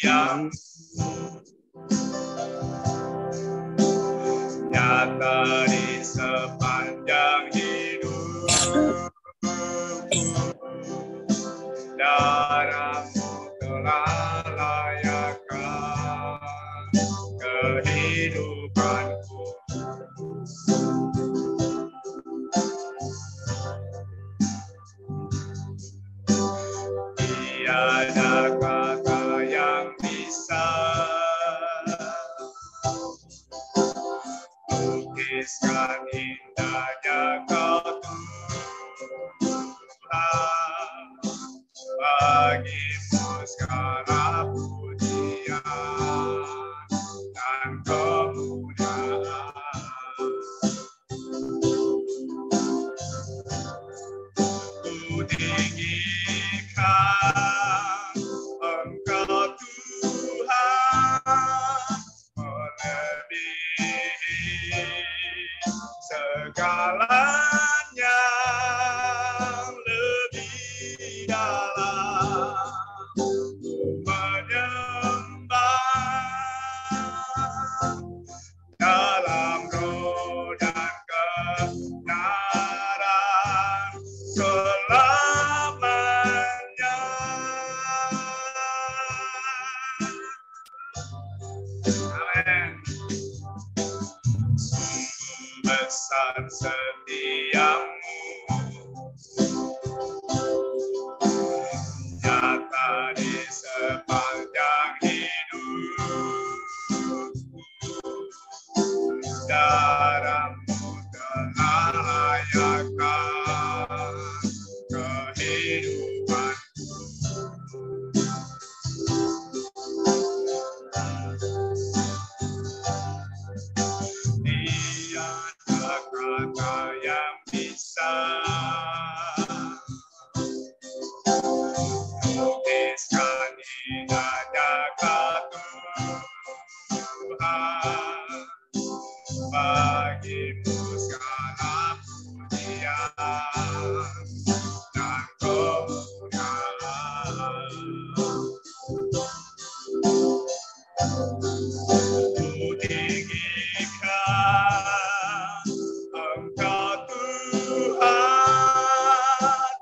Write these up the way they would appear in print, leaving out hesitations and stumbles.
yang nyata di sepanjang hidup. Darahmu telah layakkan kehidupanku. Tiada kata yang bisa lukiskan indahnya Kau Tuhan. Bagimu segala pujian dan kemuliaan. Ku tinggikan Engkau Tuhan, melebihi segalanya, lebih dalam ku menyembah dalam roh dan kebenaran selamanya. Amin. Sungguh besar setiamu, nyata di sepanjang hidup. Darahmu telah layakkan kehidupanku. Tiada kata yang bisa lukiskan indahnya Kau Tuhan. Bagimu segala pujian dan kemuliaan. Ku tinggikan Engkau Tuhan,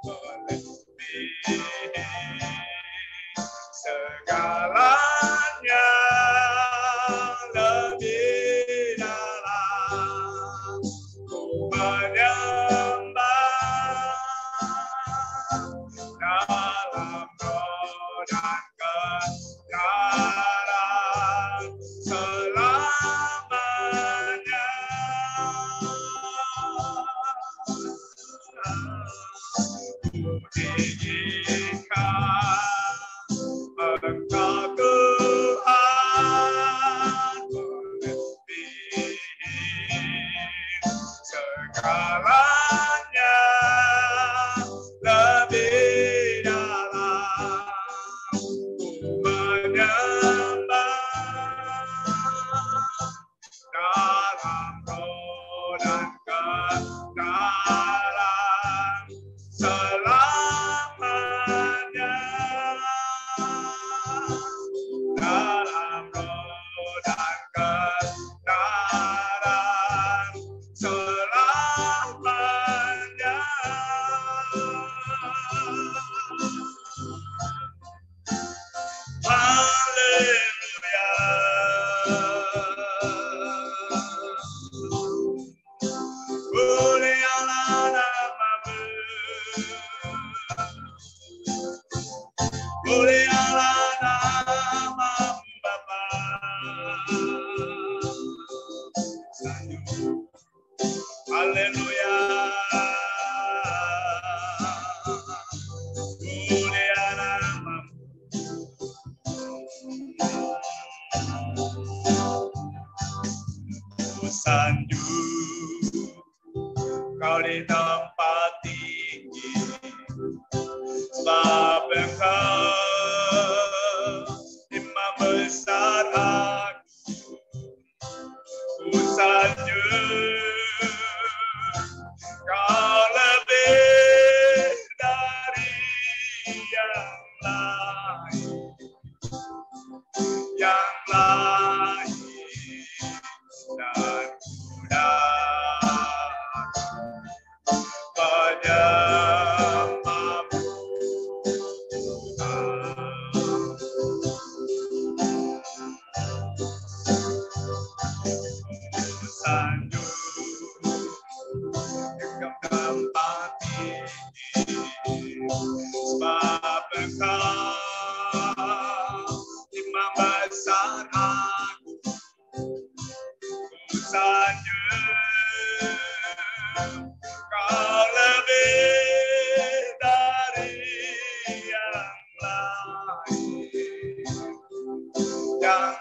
melebihi segalanya, lebih dalam ku menyembah dalam roh dan kebenaran selamanya. Ku tinggikan Engkau Tuhan, melebihi segalanya, lebih dalam ku menyembah dalam roh dan kebenaran selamanya. Dalam roh dan kebenaran selamanya. Haleluya. Mulialah namamu, mulialah namamu Bapa. Haleluya. Mulialah namamu. Ku sanjung Kau di tempat tinggi, sebab Engkau imam besar aku. Ku sanjung Kau lebih dari yang lain. yang lain dan menyembahmu sanjung dekat tempat ini sebab Engkau Imam besar aku sanjung Kau lebih dari yang lain dan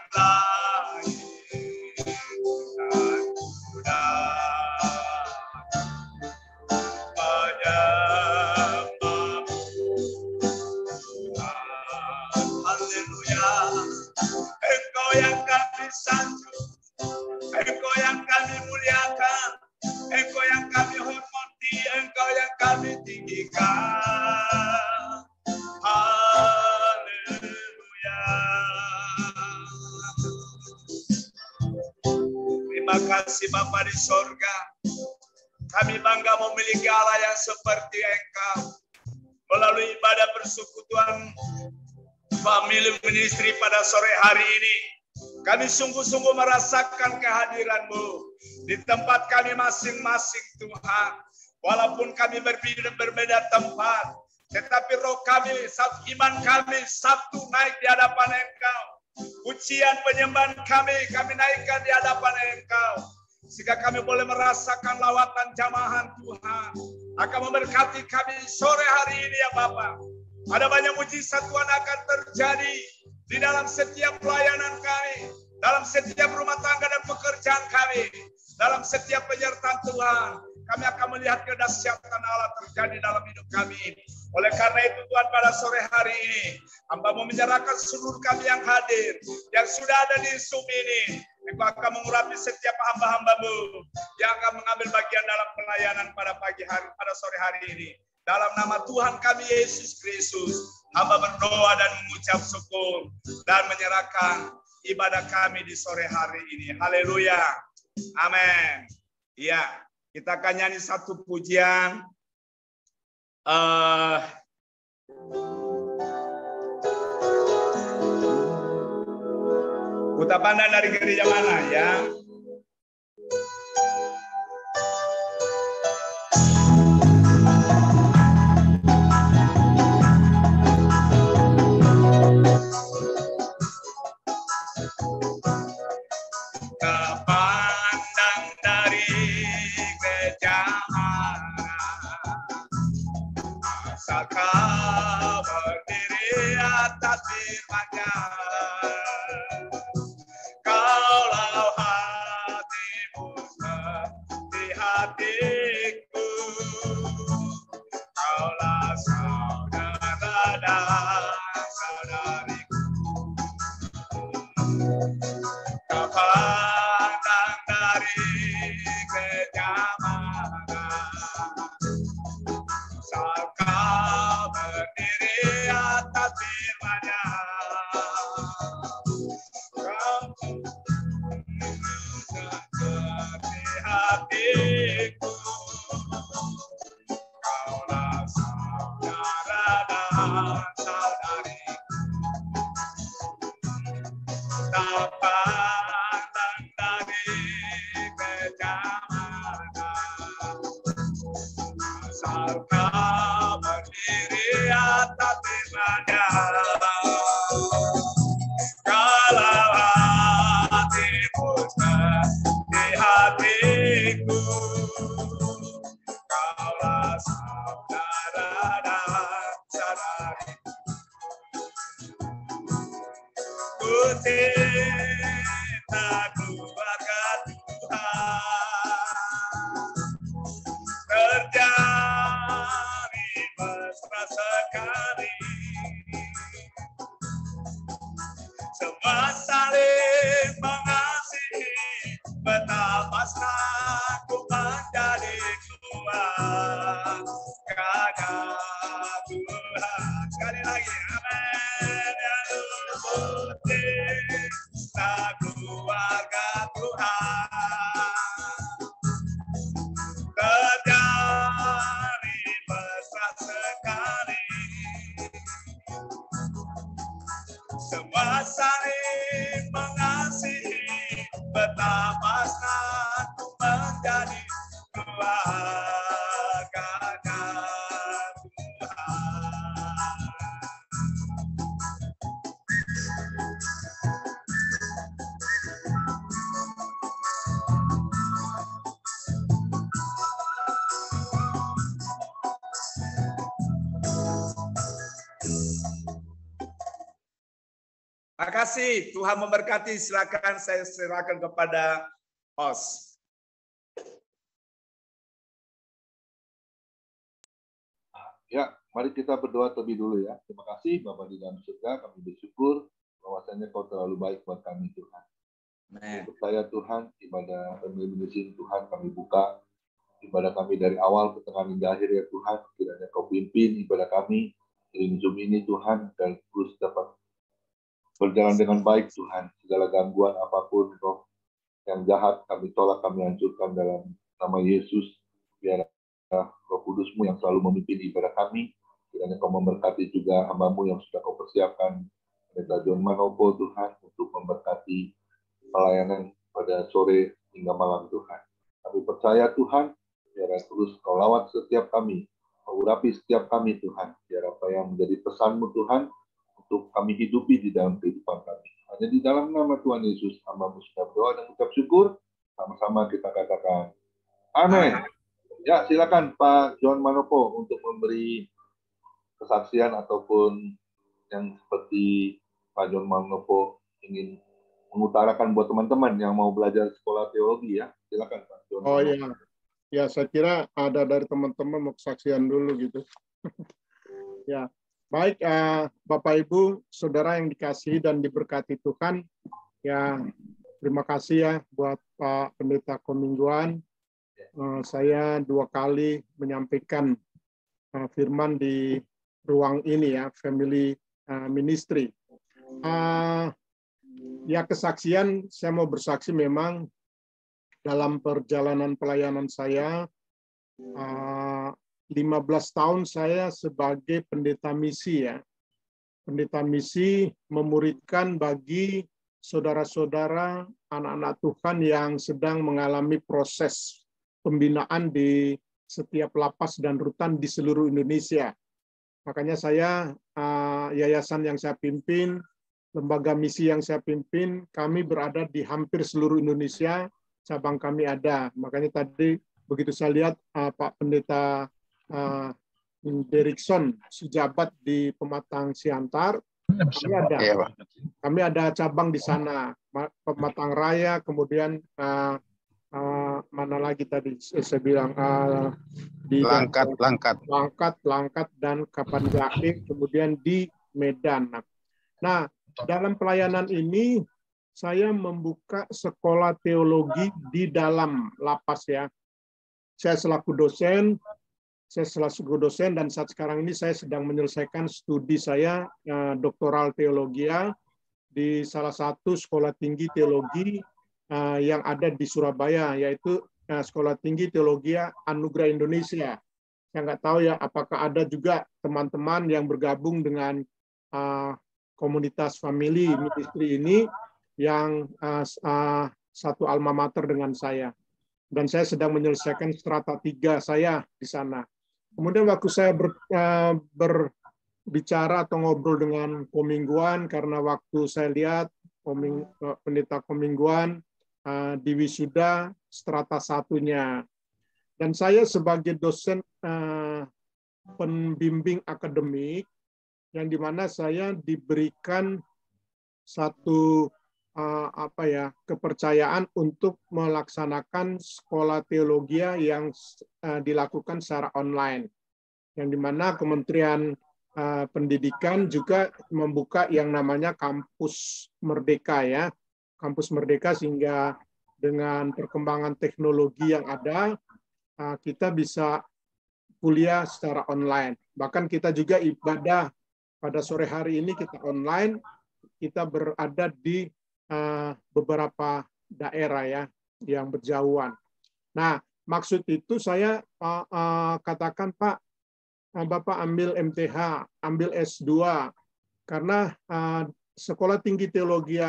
haleluya. Engkau yang kami sanjung, Engkau yang kami muliakan, Engkau yang kami hormati, Engkau yang kami tinggikan. Haleluya. Terima kasih Bapa di sorga. Kami bangga memiliki Allah yang seperti Engkau. Melalui ibadah persekutuan family ministry pada sore hari ini, kami sungguh-sungguh merasakan kehadiran-Mu di tempat kami masing-masing Tuhan. Walaupun kami berbeda tempat, tetapi roh kami, iman kami satu naik di hadapan Engkau. Pujian penyembahan kami naikkan di hadapan Engkau. Sehingga kami boleh merasakan lawatan jamahan Tuhan. Akan memberkati kami sore hari ini ya Bapa. Ada banyak mujizat Tuhan akan terjadi di dalam setiap pelayanan kami, dalam setiap rumah tangga dan pekerjaan kami, dalam setiap penyertaan Tuhan. Kami akan melihat kedahsyatan Allah terjadi dalam hidup kami. Oleh karena itu Tuhan pada sore hari ini, hamba mau menyerahkan seluruh kami yang hadir, yang sudah ada di Zoom ini. Engkau akan mengurapi setiap hamba-hamba-Mu yang akan mengambil bagian dalam pelayanan pada pagi hari, pada sore hari ini. Dalam nama Tuhan kami Yesus Kristus, hamba berdoa dan mengucap syukur dan menyerahkan ibadah kami di sore hari ini. Haleluya. Amin. Iya, kita akan nyanyi satu pujian. Kota Pandan dari gereja mana ya? Kepandang dari gereja mana, asal kau berdiri atas firman-Nya. Kaulah hatimu seperti hatiku, kaulah saudara dan saudariku. Kepandang dari gereja mana, asal kau berdiri atas firman-Nya. Kau seperti hatiku, kaulah saudara dan saudariku. Kepandang dari gereja mana, asal kau berdiri atas firman-Nya. Kalau hatimu seperti hatiku, kaulah saudara dan saudariku. Ku cinta keluarga Tuhan, terjadi mesra sekali. Semua saling mengasihi, betapa senang ku menjadi keluarganya Tuhan. Sekali lagi, amin. Ya Tuhan. keluarga Tuhan. Terjadi mesra sekali, semua saling mengasihi, betapa senang menjadi keluarganya Tuhan. Terima kasih, Tuhan memberkati. Silakan saya serahkan kepada host. Ya, mari kita berdoa terlebih dulu ya. Terima kasih Bapa di dalam surga, kami bersyukur bahwasanya Kau terlalu baik buat kami Tuhan. Kami percaya Tuhan, ibadah family ministry Tuhan kami buka, ibadah kami dari awal ke tengah hingga akhir ya Tuhan. Kiranya Kau pimpin ibadah kami di Zoom ini Tuhan, dan terus dapat berjalan dengan baik Tuhan. Segala gangguan apapun roh yang jahat kami tolak, kami hancurkan dalam nama Yesus. Biar Roh Kudus-Mu yang selalu memimpin ibadah kami. Kiranya Kau memberkati juga hamba-Mu yang sudah Kau persiapkan, Pendeta John Manopo Tuhan, untuk memberkati pelayanan pada sore hingga malam Tuhan. Kami percaya Tuhan, biar terus Kau lawat setiap kami, Kau urapi setiap kami Tuhan. Biar apa yang menjadi pesan-Mu Tuhan, untuk kami hidupi di dalam kehidupan kami. Hanya di dalam nama Tuhan Yesus, hamba-Mu sudah berdoa dan ucap syukur. Sama-sama kita katakan, amin. Ya, silakan Pak John Manopo untuk memberi kesaksian ataupun yang seperti Pak John Manopo ingin mengutarakan buat teman-teman yang mau belajar sekolah teologi ya. Silakan Pak John Manopo. Oh iya, ya saya kira ada dari teman-teman mau kesaksian dulu gitu. Ya, baik Bapak Ibu, Saudara yang dikasihi dan diberkati Tuhan. Ya, terima kasih ya buat Pak Pendeta Komingguan. Saya 2 kali menyampaikan firman di ruang ini ya, family ministry. Ya, kesaksian, saya mau bersaksi memang dalam perjalanan pelayanan saya, 15 tahun saya sebagai pendeta misi ya. Pendeta misi memuridkan bagi saudara-saudara anak-anak Tuhan yang sedang mengalami proses pembinaan di setiap lapas dan rutan di seluruh Indonesia. Makanya saya, yayasan yang saya pimpin, lembaga misi yang saya pimpin, kami berada di hampir seluruh Indonesia, cabang kami ada. Makanya tadi begitu saya lihat Pak Pendeta Derikson sejabat di Pematang Siantar, kami ada cabang di sana, Pematang Raya, kemudian mana lagi tadi saya bilang di Langkat dan Kapanjaki, kemudian di Medan. Nah, dalam pelayanan ini saya membuka sekolah teologi di dalam lapas ya. Saya selaku dosen dan saat sekarang ini saya sedang menyelesaikan studi saya doktoral teologi di salah satu sekolah tinggi teologi yang ada di Surabaya, yaitu Sekolah Tinggi Teologi Anugerah Indonesia. Saya nggak tahu ya apakah ada juga teman-teman yang bergabung dengan komunitas family ministry ini yang satu alma mater dengan saya. Dan saya sedang menyelesaikan strata 3 saya di sana. Kemudian waktu saya berbicara atau ngobrol dengan Komingguan, karena waktu saya lihat Pendeta Komingguan di wisuda strata 1-nya. Dan saya sebagai dosen pembimbing akademik, yang dimana saya diberikan satu kepercayaan untuk melaksanakan sekolah teologi yang dilakukan secara online, yang dimana Kementerian Pendidikan juga membuka yang namanya kampus merdeka ya, kampus merdeka, sehingga dengan perkembangan teknologi yang ada kita bisa kuliah secara online. Bahkan kita juga ibadah pada sore hari ini kita online, kita berada di beberapa daerah ya yang berjauhan. Nah, maksud itu saya katakan, Pak, Bapak ambil MTH, ambil S2, karena Sekolah Tinggi Teologi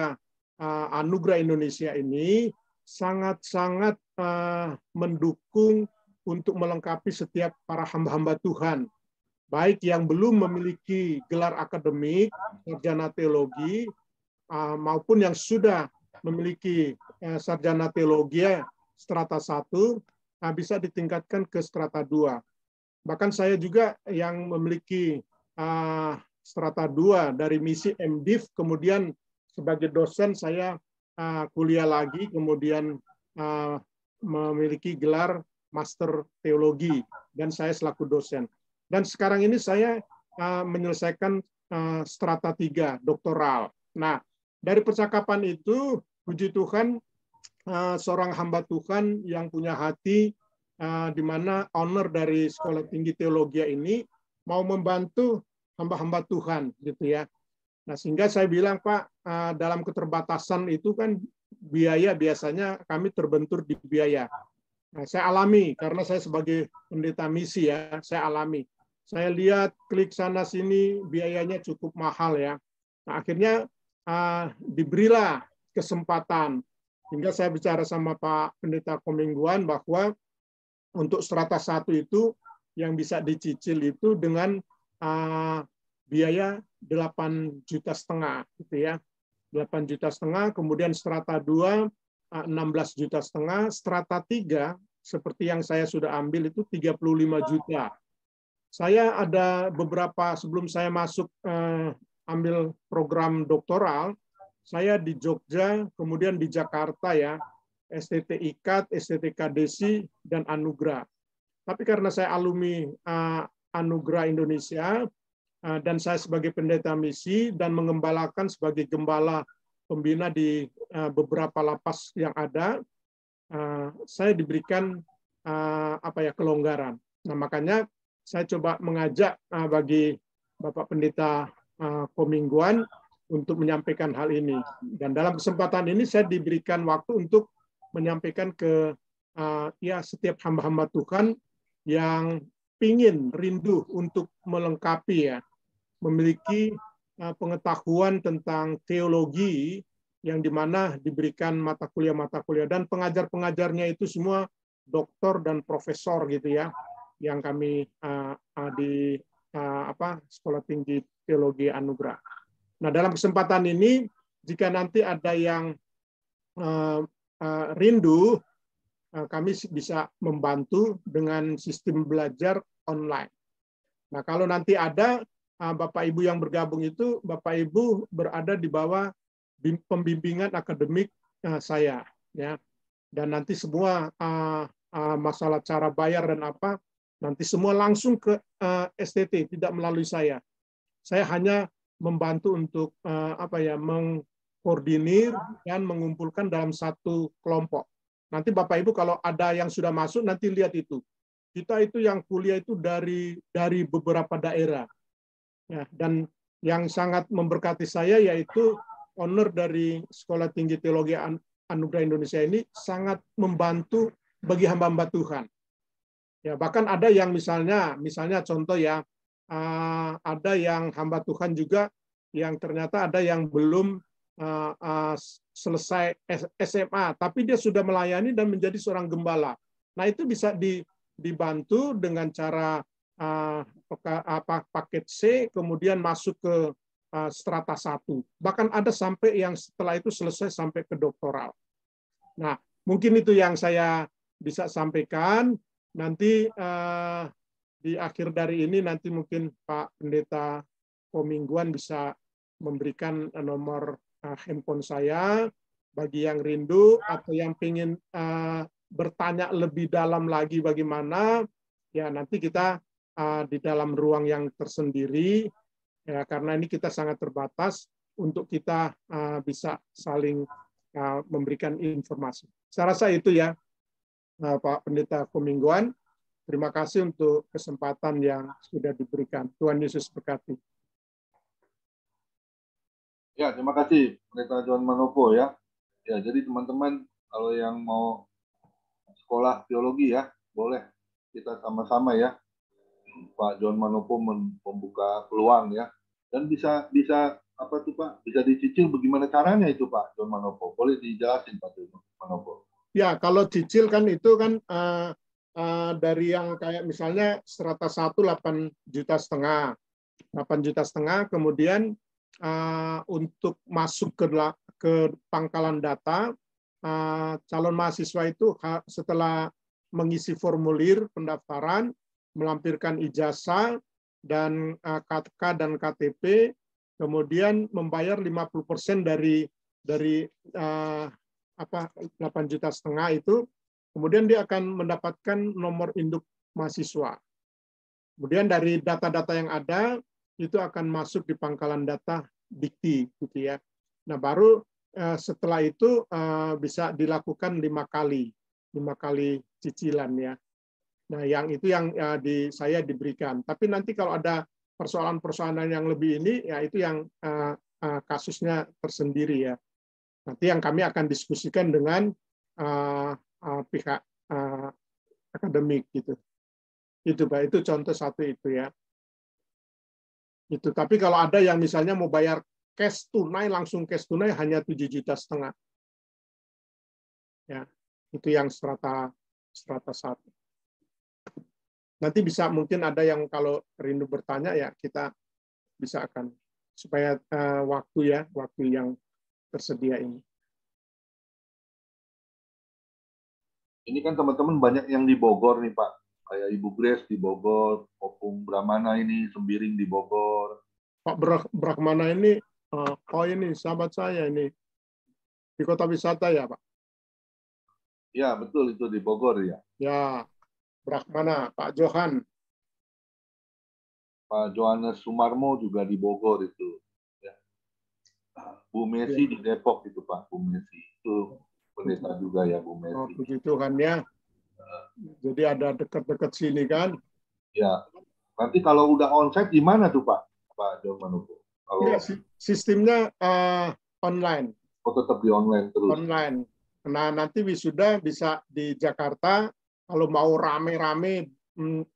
Anugerah Indonesia ini sangat-sangat mendukung untuk melengkapi setiap para hamba-hamba Tuhan, baik yang belum memiliki gelar akademik, sarjana teologi, maupun yang sudah memiliki sarjana teologi strata 1, bisa ditingkatkan ke strata 2. Bahkan saya juga yang memiliki strata 2 dari misi MDiv, kemudian sebagai dosen saya kuliah lagi, kemudian memiliki gelar Master Teologi, dan saya selaku dosen. Dan sekarang ini saya menyelesaikan strata 3, doktoral. Nah, dari percakapan itu, puji Tuhan, seorang hamba Tuhan yang punya hati, di mana owner dari Sekolah Tinggi Teologi ini mau membantu hamba-hamba Tuhan, gitu ya. Nah, sehingga saya bilang, Pak, dalam keterbatasan itu kan biaya biasanya kami terbentur di biaya. Nah, saya alami karena saya sebagai pendeta misi ya, saya alami. Saya lihat klik sana sini biayanya cukup mahal ya. Nah, akhirnya diberilah kesempatan. Hingga saya bicara sama Pak Pendeta Komingguan bahwa untuk strata 1 itu yang bisa dicicil itu dengan biaya 8,5 juta gitu ya. 8,5 juta, kemudian strata 2 16,5 juta, strata 3 seperti yang saya sudah ambil itu 35 juta. Saya ada beberapa sebelum saya masuk ambil program doktoral, saya di Jogja, kemudian di Jakarta ya, STT IKAT, STT KDSI, dan Anugerah. Tapi karena saya alumni Anugerah Indonesia, dan saya sebagai pendeta misi dan mengembalakan sebagai gembala pembina di beberapa lapas yang ada, saya diberikan kelonggaran. Nah, makanya saya coba mengajak bagi Bapak Pendeta Komingguan untuk menyampaikan hal ini. Dan dalam kesempatan ini saya diberikan waktu untuk menyampaikan ke setiap hamba-hamba Tuhan yang pingin rindu untuk melengkapi ya, memiliki pengetahuan tentang teologi yang dimana diberikan mata kuliah dan pengajar-pengajarnya itu semua doktor dan profesor gitu ya, yang kami di Sekolah Tinggi Teologi Anugerah. Nah, dalam kesempatan ini jika nanti ada yang rindu, kami bisa membantu dengan sistem belajar online. Nah, kalau nanti ada Bapak Ibu yang bergabung itu, Bapak Ibu berada di bawah pembimbingan akademik saya, ya. Dan nanti semua masalah cara bayar dan apa, nanti semua langsung ke STT, tidak melalui saya. Saya hanya membantu untuk mengkoordinir dan mengumpulkan dalam satu kelompok. Nanti Bapak Ibu kalau ada yang sudah masuk, nanti lihat itu. Kita itu yang kuliah itu dari beberapa daerah. Ya, dan yang sangat memberkati saya yaitu owner dari Sekolah Tinggi Teologi Anugerah Indonesia ini sangat membantu bagi hamba-hamba Tuhan. Ya, bahkan ada yang misalnya contoh ya, ada yang hamba Tuhan juga yang ternyata ada yang belum selesai SMA, tapi dia sudah melayani dan menjadi seorang gembala. Nah, itu bisa dibantu dengan cara paket C, kemudian masuk ke strata 1. Bahkan ada sampai yang setelah itu selesai sampai ke doktoral. Nah, mungkin itu yang saya bisa sampaikan. Nanti di akhir dari ini nanti mungkin Pak Pendeta Komingguan bisa memberikan nomor handphone saya bagi yang rindu atau yang ingin bertanya lebih dalam lagi bagaimana, ya nanti kita di dalam ruang yang tersendiri, ya, karena ini kita sangat terbatas untuk kita bisa saling memberikan informasi. Saya rasa itu ya, Pak Pendeta Komingguan. Terima kasih untuk kesempatan yang sudah diberikan. Tuhan Yesus berkati. Ya, terima kasih Pendeta John Manopo ya. Ya, jadi teman-teman kalau yang mau sekolah teologi ya, boleh kita sama-sama ya. Pak John Manopo membuka peluang ya. Dan bisa apa tuh Pak? Bisa dicicil bagaimana caranya itu Pak John Manopo? Boleh dijelasin Pak John Manopo? Ya, kalau cicil kan itu kan dari yang kayak misalnya strata 1 8,5 juta, 8,5 juta, kemudian untuk masuk ke pangkalan data, calon mahasiswa itu setelah mengisi formulir pendaftaran, melampirkan ijazah dan KK dan KTP, kemudian membayar 50% dari 8,5 juta itu, kemudian dia akan mendapatkan nomor induk mahasiswa. Kemudian dari data-data yang ada itu akan masuk di pangkalan data Dikti, gitu ya. Nah, baru setelah itu bisa dilakukan 5 kali cicilan ya. Nah, yang itu yang saya diberikan. Tapi nanti kalau ada persoalan-persoalan yang lebih ini, ya itu yang kasusnya tersendiri ya. Nanti yang kami akan diskusikan dengan pihak akademik gitu. Itu Pak, itu contoh satu itu ya. Itu. Tapi kalau ada yang misalnya mau bayar cash tunai, langsung cash tunai hanya 7,5 juta. Ya, itu yang strata 1. Nanti bisa mungkin ada yang kalau rindu bertanya ya kita bisa akan supaya waktu yang tersedia ini. Ini kan teman-teman banyak yang di Bogor nih Pak. Kayak Ibu Grace di Bogor, Opung Brahmana ini, Sembiring di Bogor. Pak Brahmana ini, ini sahabat saya ini. Di kota wisata ya Pak? Ya, betul itu di Bogor ya. Ya, Brahmana, Pak Johan. Pak Johannes Sumarmo juga di Bogor itu. Ya. Bu Messi di Depok itu Pak, Bu Messi. Itu pendeta juga ya Bu Messi. Oh, puji Tuhan ya. Jadi ada dekat-dekat sini kan? Ya. Nanti kalau udah onsite di mana tuh Pak? Pak John Manopo? Ya, sistemnya online. Oh, tetap di online terus. Online. Nah, nanti wisuda bisa di Jakarta. Kalau mau rame-rame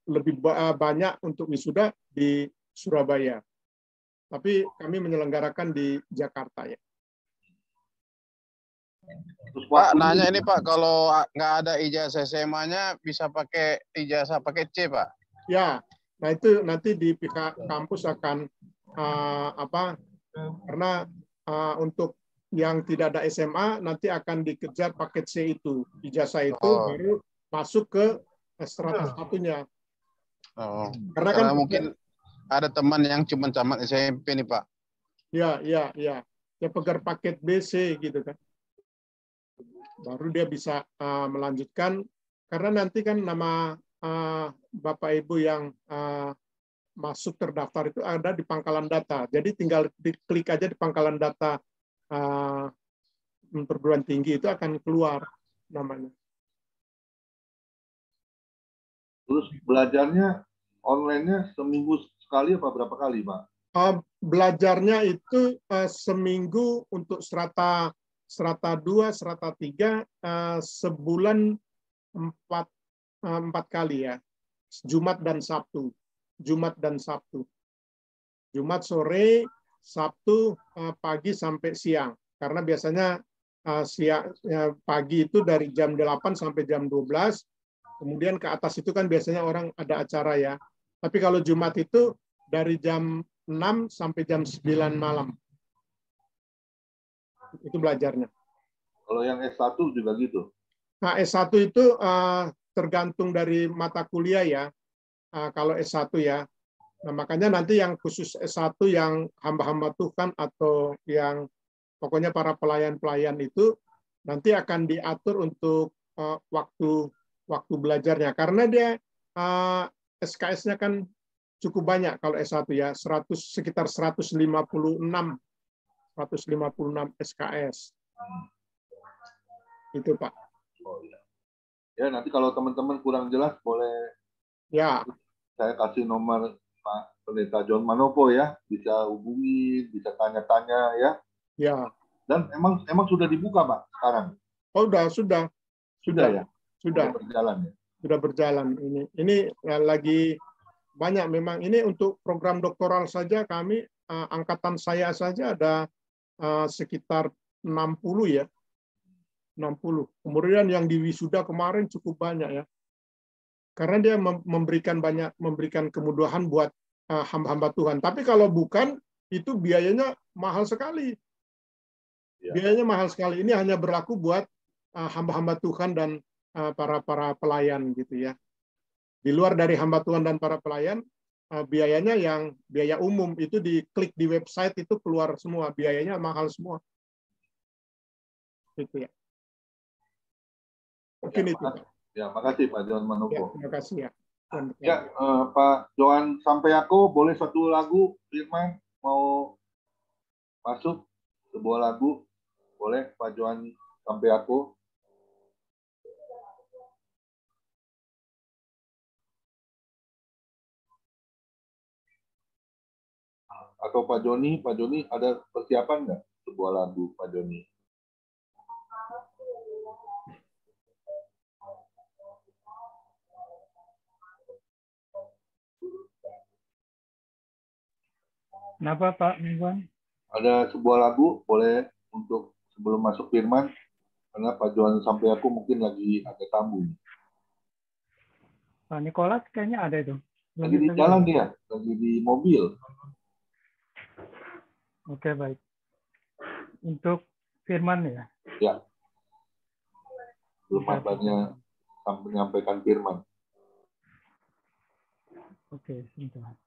lebih banyak untuk wisuda di Surabaya. Tapi kami menyelenggarakan di Jakarta ya. Pak, nanya ini Pak, kalau nggak ada ijazah SMA-nya bisa pakai ijazah pakai C Pak? Ya, nah itu nanti di pihak kampus akan karena untuk yang tidak ada SMA nanti akan dikejar paket C itu, ijazah itu baru masuk ke strata 1-nya. Karena kan mungkin ada teman yang cuma tamat SMP nih Pak. Ya. Dia pegar paket B, C gitu kan. Baru dia bisa melanjutkan, karena nanti kan nama Bapak Ibu yang masuk terdaftar itu ada di pangkalan data. Jadi tinggal diklik aja di pangkalan data perguruan tinggi itu akan keluar namanya. Terus belajarnya online-nya seminggu sekali apa berapa kali Pak? Belajarnya itu seminggu untuk strata 2, strata 3, sebulan 4 kali ya. Jumat dan Sabtu. Jumat sore, Sabtu pagi sampai siang. Karena biasanya pagi itu dari jam 8 sampai jam 12. Kemudian ke atas itu kan biasanya orang ada acara ya. Tapi kalau Jumat itu dari jam 6 sampai jam 9 malam. Itu belajarnya. Kalau yang S1 juga gitu? Nah, S1 itu tergantung dari mata kuliah ya. Kalau S1 ya. Nah, makanya nanti yang khusus S1 yang hamba-hamba Tuhan atau yang pokoknya para pelayan-pelayan itu nanti akan diatur untuk waktu belajarnya. Karena dia SKS-nya kan cukup banyak kalau S1 ya, sekitar 156 SKS. Itu Pak. Oh, ya. Ya, nanti kalau teman-teman kurang jelas boleh ya saya kasih nomor Pak Pendeta John Manopo ya, bisa hubungi, bisa tanya-tanya ya. Ya. Dan emang sudah dibuka, Pak, sekarang? Oh, sudah ya? Sudah berjalan ya? Sudah berjalan. Ini lagi banyak memang. Ini untuk program doktoral saja kami, angkatan saya saja ada sekitar 60 ya. 60. Kemudian yang di wisuda kemarin cukup banyak ya. Karena dia memberikan kemudahan buat hamba-hamba Tuhan. Tapi kalau bukan, itu biayanya mahal sekali. Biayanya mahal sekali. Ini hanya berlaku buat hamba-hamba Tuhan dan para pelayan gitu ya. Di luar dari hamba Tuhan dan para pelayan, biayanya yang biaya umum itu diklik di website itu keluar semua, biayanya mahal semua. Gitu ya. Mungkin itu. Ya, makasih Pak Johan Manopo. Ya, terima kasih ya. Ya, Pak Johan Sampeako, boleh satu lagu, Firman mau masuk sebuah lagu, boleh Pak Johan Sampeako. Atau Pak Joni ada persiapan nggak sebuah lagu Pak Joni? Kenapa Pak Mingguan? Ada sebuah lagu boleh untuk sebelum masuk firman, karena Pak Johan sampai aku mungkin lagi ada tamu. Pak Nikolas kayaknya ada itu. Lagi di jalan dia, lagi di mobil. Oke, baik. Untuk firman ya? Ya. Belum kabarnya menyampaikan firman. Oke, sebentar.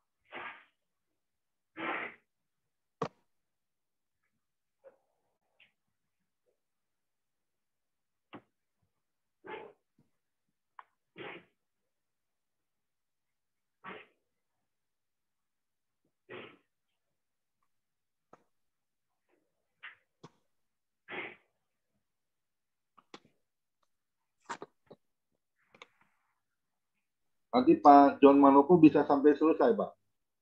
Nanti Pak John Manopo bisa sampai selesai, Pak,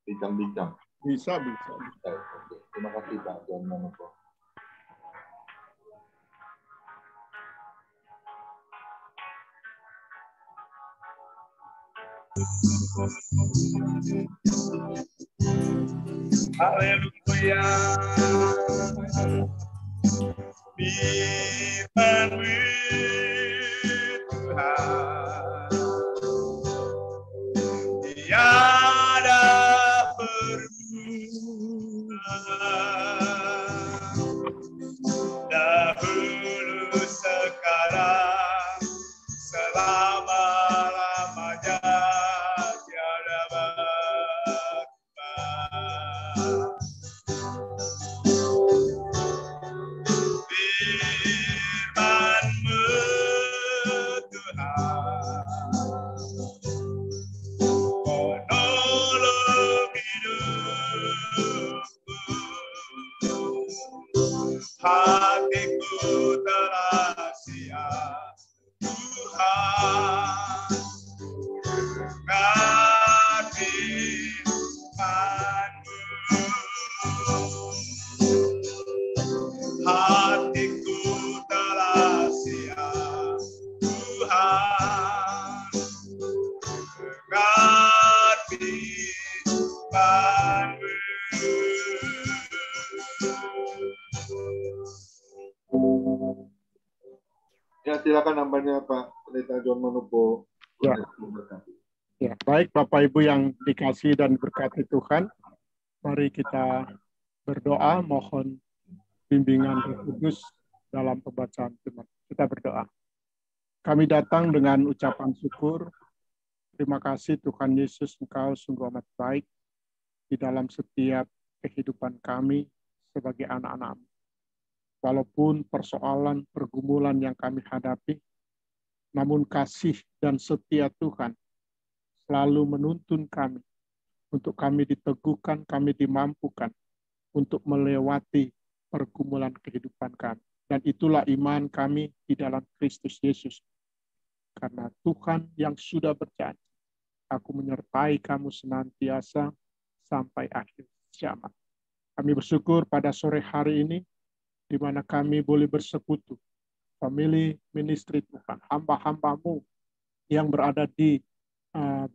bincang-bincang. Bisa. Oke. Terima kasih Pak John Manopo. Haleluya. Firman-Mu Tuhan, tiada permulaan, dahulu sekarang selama-lamanya tiada berubah. Firman-Mu Tuhan, penolong hidupku, hatiku telah siap Tuhan, dengar firman-Mu, hatiku telah siap Tuhan, dengar firman-Mu. Ya, silakan namanya Pak Pendeta John Manopo. Ya, baik Bapak Ibu yang dikasihi dan berkati Tuhan, mari kita berdoa mohon bimbingan Roh Kudus dalam pembacaan firman. Kita berdoa. Kami datang dengan ucapan syukur. Terima kasih Tuhan Yesus, Engkau sungguh amat baik di dalam setiap kehidupan kami sebagai anak-anak-Mu. Walaupun persoalan, pergumulan yang kami hadapi, namun kasih dan setia Tuhan selalu menuntun kami untuk kami diteguhkan, kami dimampukan untuk melewati pergumulan kehidupan kami. Dan itulah iman kami di dalam Kristus Yesus. Karena Tuhan yang sudah berjanji, aku menyertai kamu senantiasa sampai akhir zaman. Kami bersyukur pada sore hari ini, di mana kami boleh bersekutu. Family ministry Tuhan, hamba-hambamu yang berada di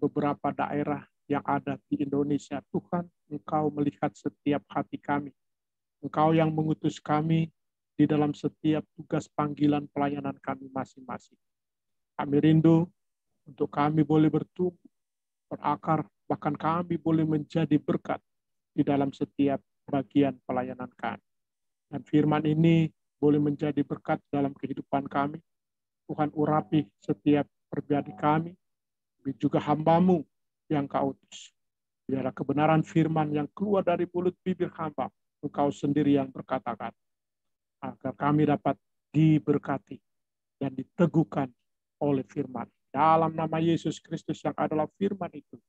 beberapa daerah yang ada di Indonesia. Tuhan, Engkau melihat setiap hati kami. Engkau yang mengutus kami di dalam setiap tugas panggilan pelayanan kami masing-masing. Kami rindu untuk kami boleh bertumbuh, berakar, bahkan kami boleh menjadi berkat di dalam setiap bagian pelayanan kami. Dan firman ini boleh menjadi berkat dalam kehidupan kami. Tuhan urapi setiap pribadi kami, juga hamba-Mu yang Kau utus. Biarlah kebenaran firman yang keluar dari mulut bibir hamba, Engkau sendiri yang berkata-kata, agar kami dapat diberkati dan diteguhkan oleh firman. Dalam nama Yesus Kristus yang adalah firman itu,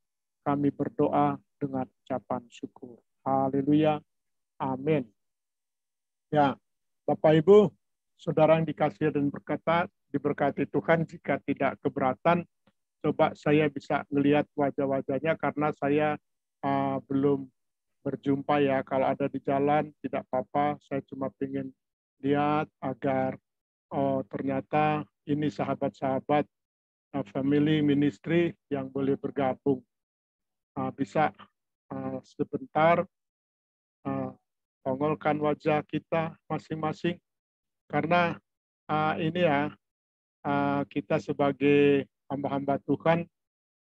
kami berdoa dengan ucapan syukur. Haleluya. Amin. Ya, Bapak Ibu, saudara yang dikasihi dan diberkati Tuhan, jika tidak keberatan, coba saya bisa melihat wajah-wajahnya karena saya belum berjumpa ya. Kalau ada di jalan, tidak apa-apa. Saya cuma ingin lihat agar ternyata ini sahabat-sahabat family ministry yang boleh bergabung. Bisa sebentar tongolkan wajah kita masing-masing. Karena ini ya, kita sebagai hamba-hamba Tuhan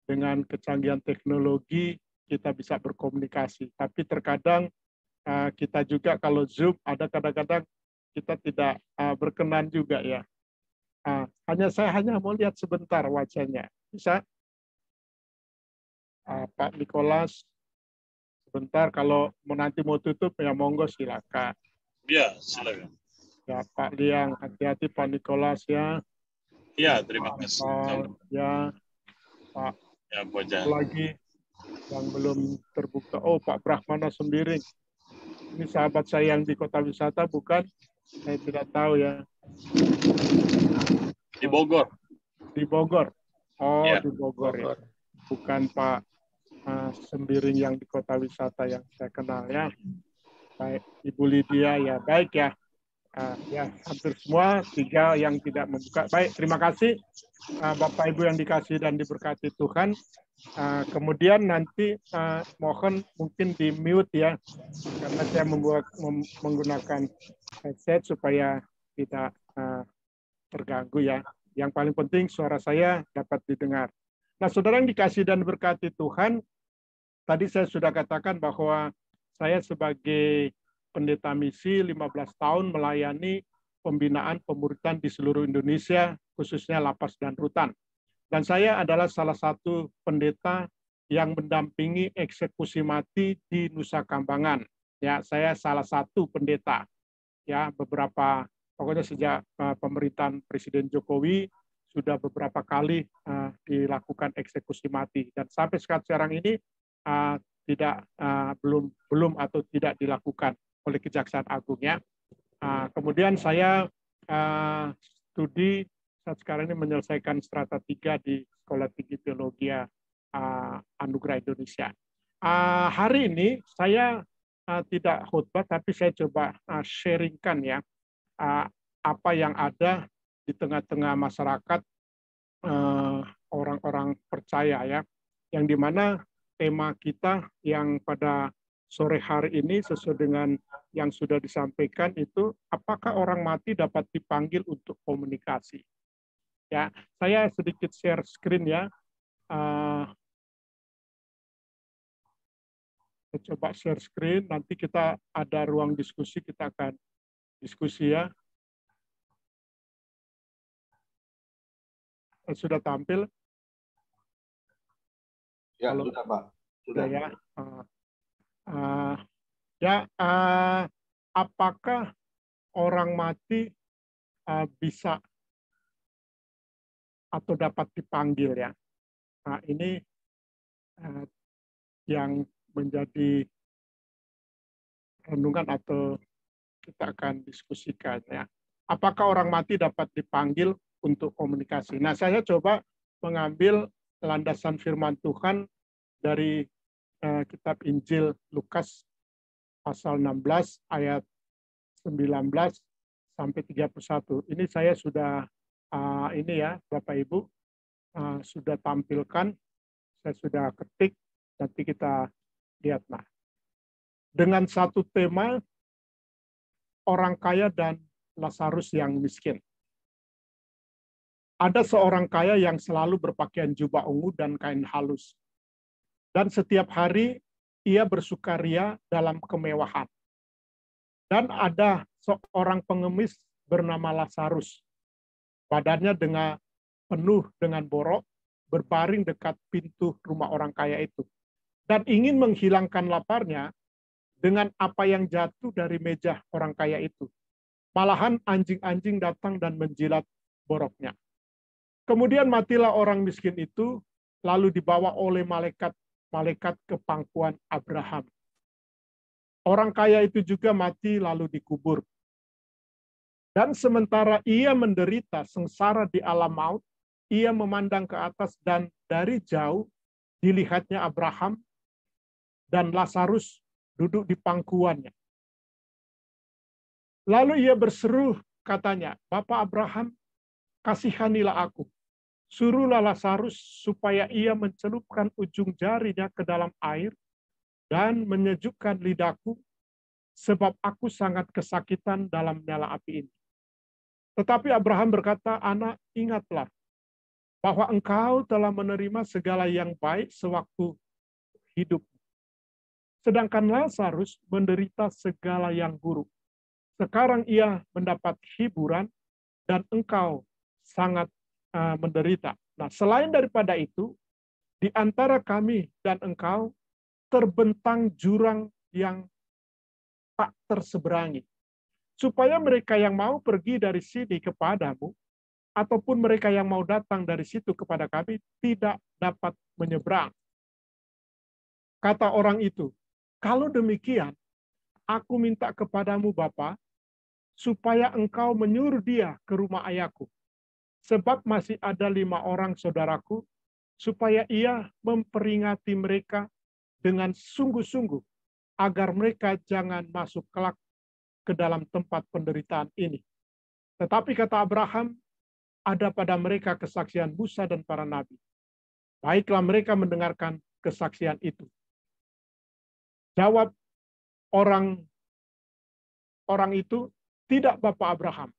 dengan kecanggihan teknologi kita bisa berkomunikasi. Tapi terkadang kita juga kalau Zoom ada kadang-kadang kita tidak berkenan juga ya. Saya hanya mau lihat sebentar wajahnya. Bisa? Pak Nikolas, sebentar kalau nanti mau tutup ya monggo silakan. Ya, silakan. Ya Pak Liang, hati-hati Pak Nikolas ya. Ya, terima kasih. Ya, Pak. Ya, wajah. Lagi yang belum terbuka. Oh, Pak Brahmana Sembiring. Ini sahabat saya yang di kota wisata, bukan? Saya tidak tahu ya. Di Bogor. Di Bogor. Oh, ya. Di Bogor ya. Bukan Pak Sembiring yang di kota wisata yang saya kenal ya. Baik, Ibu Lydia ya. Baik ya. Ya, hampir semua, 3 yang tidak membuka. Baik, terima kasih Bapak Ibu yang dikasihi dan diberkati Tuhan. Kemudian nanti mohon mungkin di mute ya, karena saya menggunakan headset supaya tidak terganggu ya. Yang paling penting suara saya dapat didengar. Nah, saudara yang dikasihi dan diberkati Tuhan, tadi saya sudah katakan bahwa saya sebagai pendeta misi 15 tahun melayani pembinaan pemuridan di seluruh Indonesia, khususnya lapas dan rutan. Dan saya adalah salah satu pendeta yang mendampingi eksekusi mati di Nusa Kambangan. Ya, saya salah satu pendeta. Ya, pokoknya sejak pemerintahan Presiden Jokowi sudah beberapa kali dilakukan eksekusi mati. Dan sampai sekarang ini belum atau tidak dilakukan oleh Kejaksaan Agung ya. Kemudian saya studi saat sekarang ini menyelesaikan strata 3 di Sekolah Tinggi Teologi Anugerah Indonesia. Hari ini saya tidak khotbah, tapi saya coba sharingkan ya apa yang ada di tengah-tengah masyarakat orang-orang percaya ya, yang dimana tema kita yang pada sore hari ini sesuai dengan yang sudah disampaikan itu, apakah orang mati dapat dipanggil untuk komunikasi? Ya, saya sedikit share screen ya. Saya coba share screen, nanti kita ada ruang diskusi, kita akan diskusi ya. Sudah tampil? Ya, sudah Pak. Sudah ya. Apakah orang mati bisa atau dapat dipanggil ya? Nah, ini yang menjadi renungan atau kita akan diskusikan ya. Apakah orang mati dapat dipanggil untuk komunikasi? Nah, saya coba mengambil landasan firman Tuhan dari kitab Injil Lukas pasal 16 ayat 19 sampai 31. Ini saya sudah ini ya Bapak Ibu sudah tampilkan, saya sudah ketik, nanti kita lihat. Nah, dengan satu tema orang kaya dan Lazarus yang miskin. Ada seorang kaya yang selalu berpakaian jubah ungu dan kain halus. Dan setiap hari ia bersukaria dalam kemewahan. Dan ada seorang pengemis bernama Lazarus. Badannya penuh dengan borok, berbaring dekat pintu rumah orang kaya itu. Dan ingin menghilangkan laparnya dengan apa yang jatuh dari meja orang kaya itu. Malahan anjing-anjing datang dan menjilat boroknya. Kemudian matilah orang miskin itu, lalu dibawa oleh malaikat ke pangkuan Abraham. Orang kaya itu juga mati lalu dikubur. Dan sementara ia menderita sengsara di alam maut, ia memandang ke atas dan dari jauh dilihatnya Abraham dan Lazarus duduk di pangkuannya. Lalu ia berseru, katanya, Bapak Abraham, kasihanilah aku. Suruhlah Lazarus supaya ia mencelupkan ujung jarinya ke dalam air dan menyejukkan lidahku, sebab aku sangat kesakitan dalam nyala api ini. Tetapi Abraham berkata, anak, ingatlah bahwa engkau telah menerima segala yang baik sewaktu hidup. Sedangkan Lazarus menderita segala yang buruk. Sekarang ia mendapat hiburan dan engkau sangat menderita. Nah, selain daripada itu, di antara kami dan engkau terbentang jurang yang tak terseberangi. Supaya mereka yang mau pergi dari sini kepadamu, ataupun mereka yang mau datang dari situ kepada kami, tidak dapat menyeberang. Kata orang itu, kalau demikian, aku minta kepadamu Bapa, supaya engkau menyuruh dia ke rumah ayahku. Sebab masih ada 5 orang saudaraku, supaya ia memperingati mereka dengan sungguh-sungguh, agar mereka jangan masuk kelak ke dalam tempat penderitaan ini. Tetapi kata Abraham, ada pada mereka kesaksian Musa dan para nabi. Baiklah mereka mendengarkan kesaksian itu. Jawab orang itu, tidak Bapak Abraham.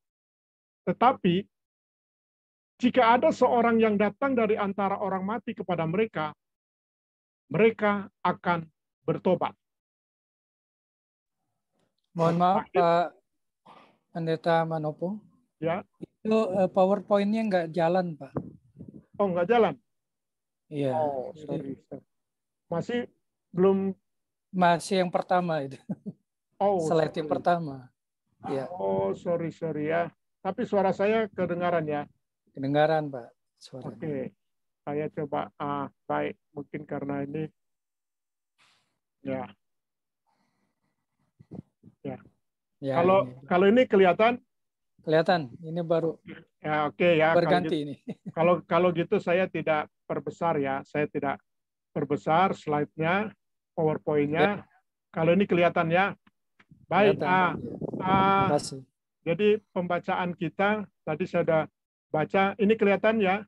Tetapi jika ada seorang yang datang dari antara orang mati kepada mereka, mereka akan bertobat. Mohon maaf Pak Pendeta Manopo. Ya. Itu PowerPoint-nya nggak jalan Pak. Oh, nggak jalan? Iya. Oh, sorry. Masih belum. Masih yang pertama itu. Oh, slide yang pertama. Ya. Oh, sorry ya. Tapi suara saya kedengaran ya? Kedengaran Pak. Oke. Saya coba baik, mungkin karena ini ya. Kalau ini kelihatan? Kelihatan. Ini baru. Ya, oke ya. Berganti ini. Kalau gitu saya tidak perbesar ya. Saya tidak perbesar slide-nya, PowerPoint-nya. Kalau ini kelihatan ya. Baik. Jadi pembacaan kita tadi saya sudah baca. Ini kelihatan ya?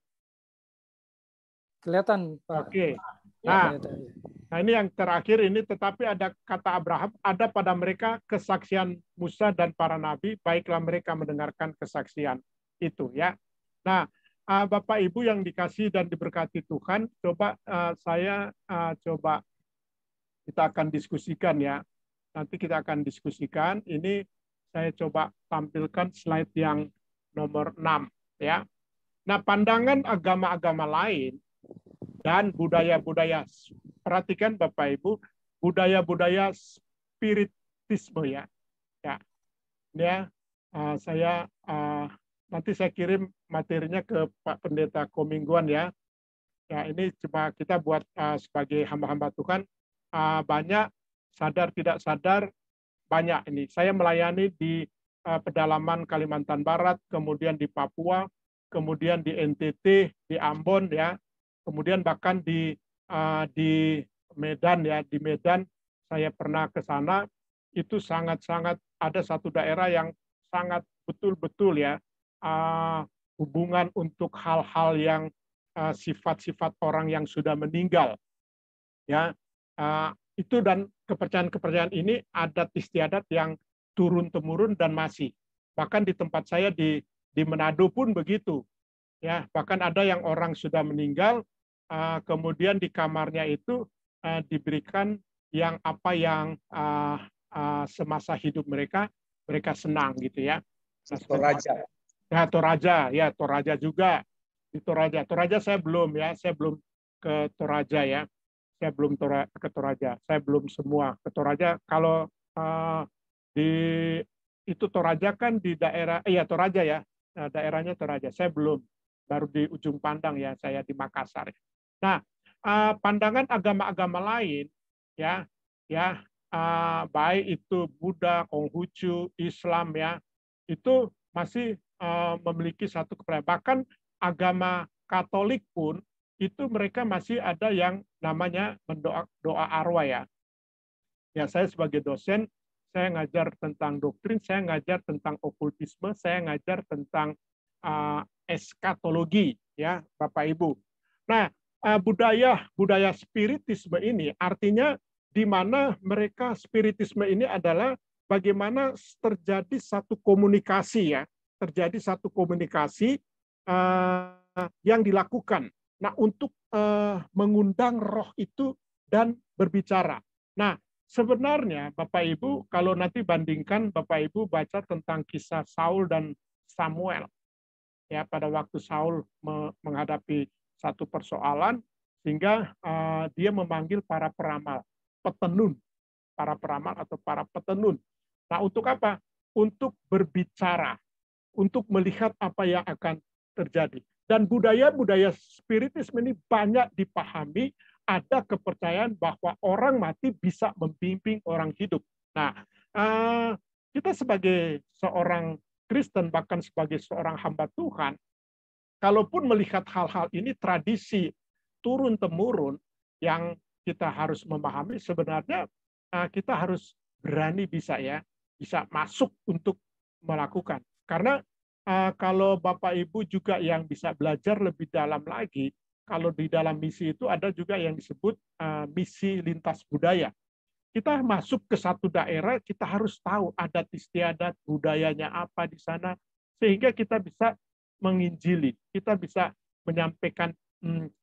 Kelihatan Pak. Oke. Nah ini yang terakhir ini, tetapi ada kata Abraham, ada pada mereka kesaksian Musa dan para nabi, baiklah mereka mendengarkan kesaksian itu ya. Nah, Bapak Ibu yang dikasih dan diberkati Tuhan, coba coba kita akan diskusikan ya. Nanti kita akan diskusikan. Ini saya coba tampilkan slide yang nomor 6 ya. Nah, pandangan agama-agama lain dan budaya-budaya, perhatikan Bapak Ibu, budaya-budaya spiritisme ya. Saya nanti saya kirim materinya ke Pak Pendeta Komingguan ya. Ya, ini cuma kita buat sebagai hamba-hamba Tuhan, banyak sadar tidak sadar banyak ini. Saya melayani di pedalaman Kalimantan Barat, kemudian di Papua, kemudian di NTT, di Ambon ya. Kemudian bahkan di Medan ya, di Medan saya pernah ke sana, itu sangat-sangat ada satu daerah yang sangat betul-betul ya hubungan untuk hal-hal yang sifat-sifat orang yang sudah meninggal, ya itu, dan kepercayaan-kepercayaan ini adat istiadat yang turun temurun dan masih, bahkan di tempat saya di Manado pun begitu, ya, bahkan ada yang orang sudah meninggal, kemudian di kamarnya itu diberikan yang apa yang semasa hidup mereka senang gitu ya. Nah, Toraja. Ya, Toraja, ya Toraja juga. Di Toraja saya belum ya, saya belum ke Toraja ya. Saya belum ke Toraja, saya belum semua ke Toraja. Kalau di itu Toraja kan di daerah, iya Toraja ya, daerahnya Toraja. Saya belum, baru di ujung pandang ya, saya di Makassar. Nah, pandangan agama-agama lain ya, baik itu Buddha, Konghucu, Islam ya, itu masih memiliki satu kepercayaan. Bahkan agama Katolik pun itu mereka masih ada yang namanya doa arwah ya. Ya, saya sebagai dosen, saya ngajar tentang doktrin, saya ngajar tentang okultisme, saya ngajar tentang eskatologi ya, Bapak Ibu. Nah, budaya spiritisme ini artinya di mana mereka spiritisme ini adalah bagaimana terjadi satu komunikasi ya, terjadi satu komunikasi yang dilakukan. Nah, untuk mengundang roh itu dan berbicara. Nah, sebenarnya Bapak Ibu, kalau nanti bandingkan Bapak Ibu baca tentang kisah Saul dan Samuel, ya pada waktu Saul menghadapi satu persoalan, sehingga dia memanggil para peramal, petenun, para peramal atau para petenun. Nah, untuk apa? Untuk berbicara, untuk melihat apa yang akan terjadi. Dan budaya-budaya spiritisme ini banyak dipahami, ada kepercayaan bahwa orang mati bisa membimbing orang hidup. Nah, kita sebagai seorang Kristen, bahkan sebagai seorang hamba Tuhan, kalaupun melihat hal-hal ini tradisi turun-temurun yang kita harus memahami, sebenarnya kita harus berani bisa masuk untuk melakukan. Karena kalau Bapak Ibu juga yang bisa belajar lebih dalam lagi, kalau di dalam misi itu ada juga yang disebut misi lintas budaya. Kita masuk ke satu daerah, kita harus tahu adat istiadat, budayanya apa di sana, sehingga kita bisa menginjili, kita bisa menyampaikan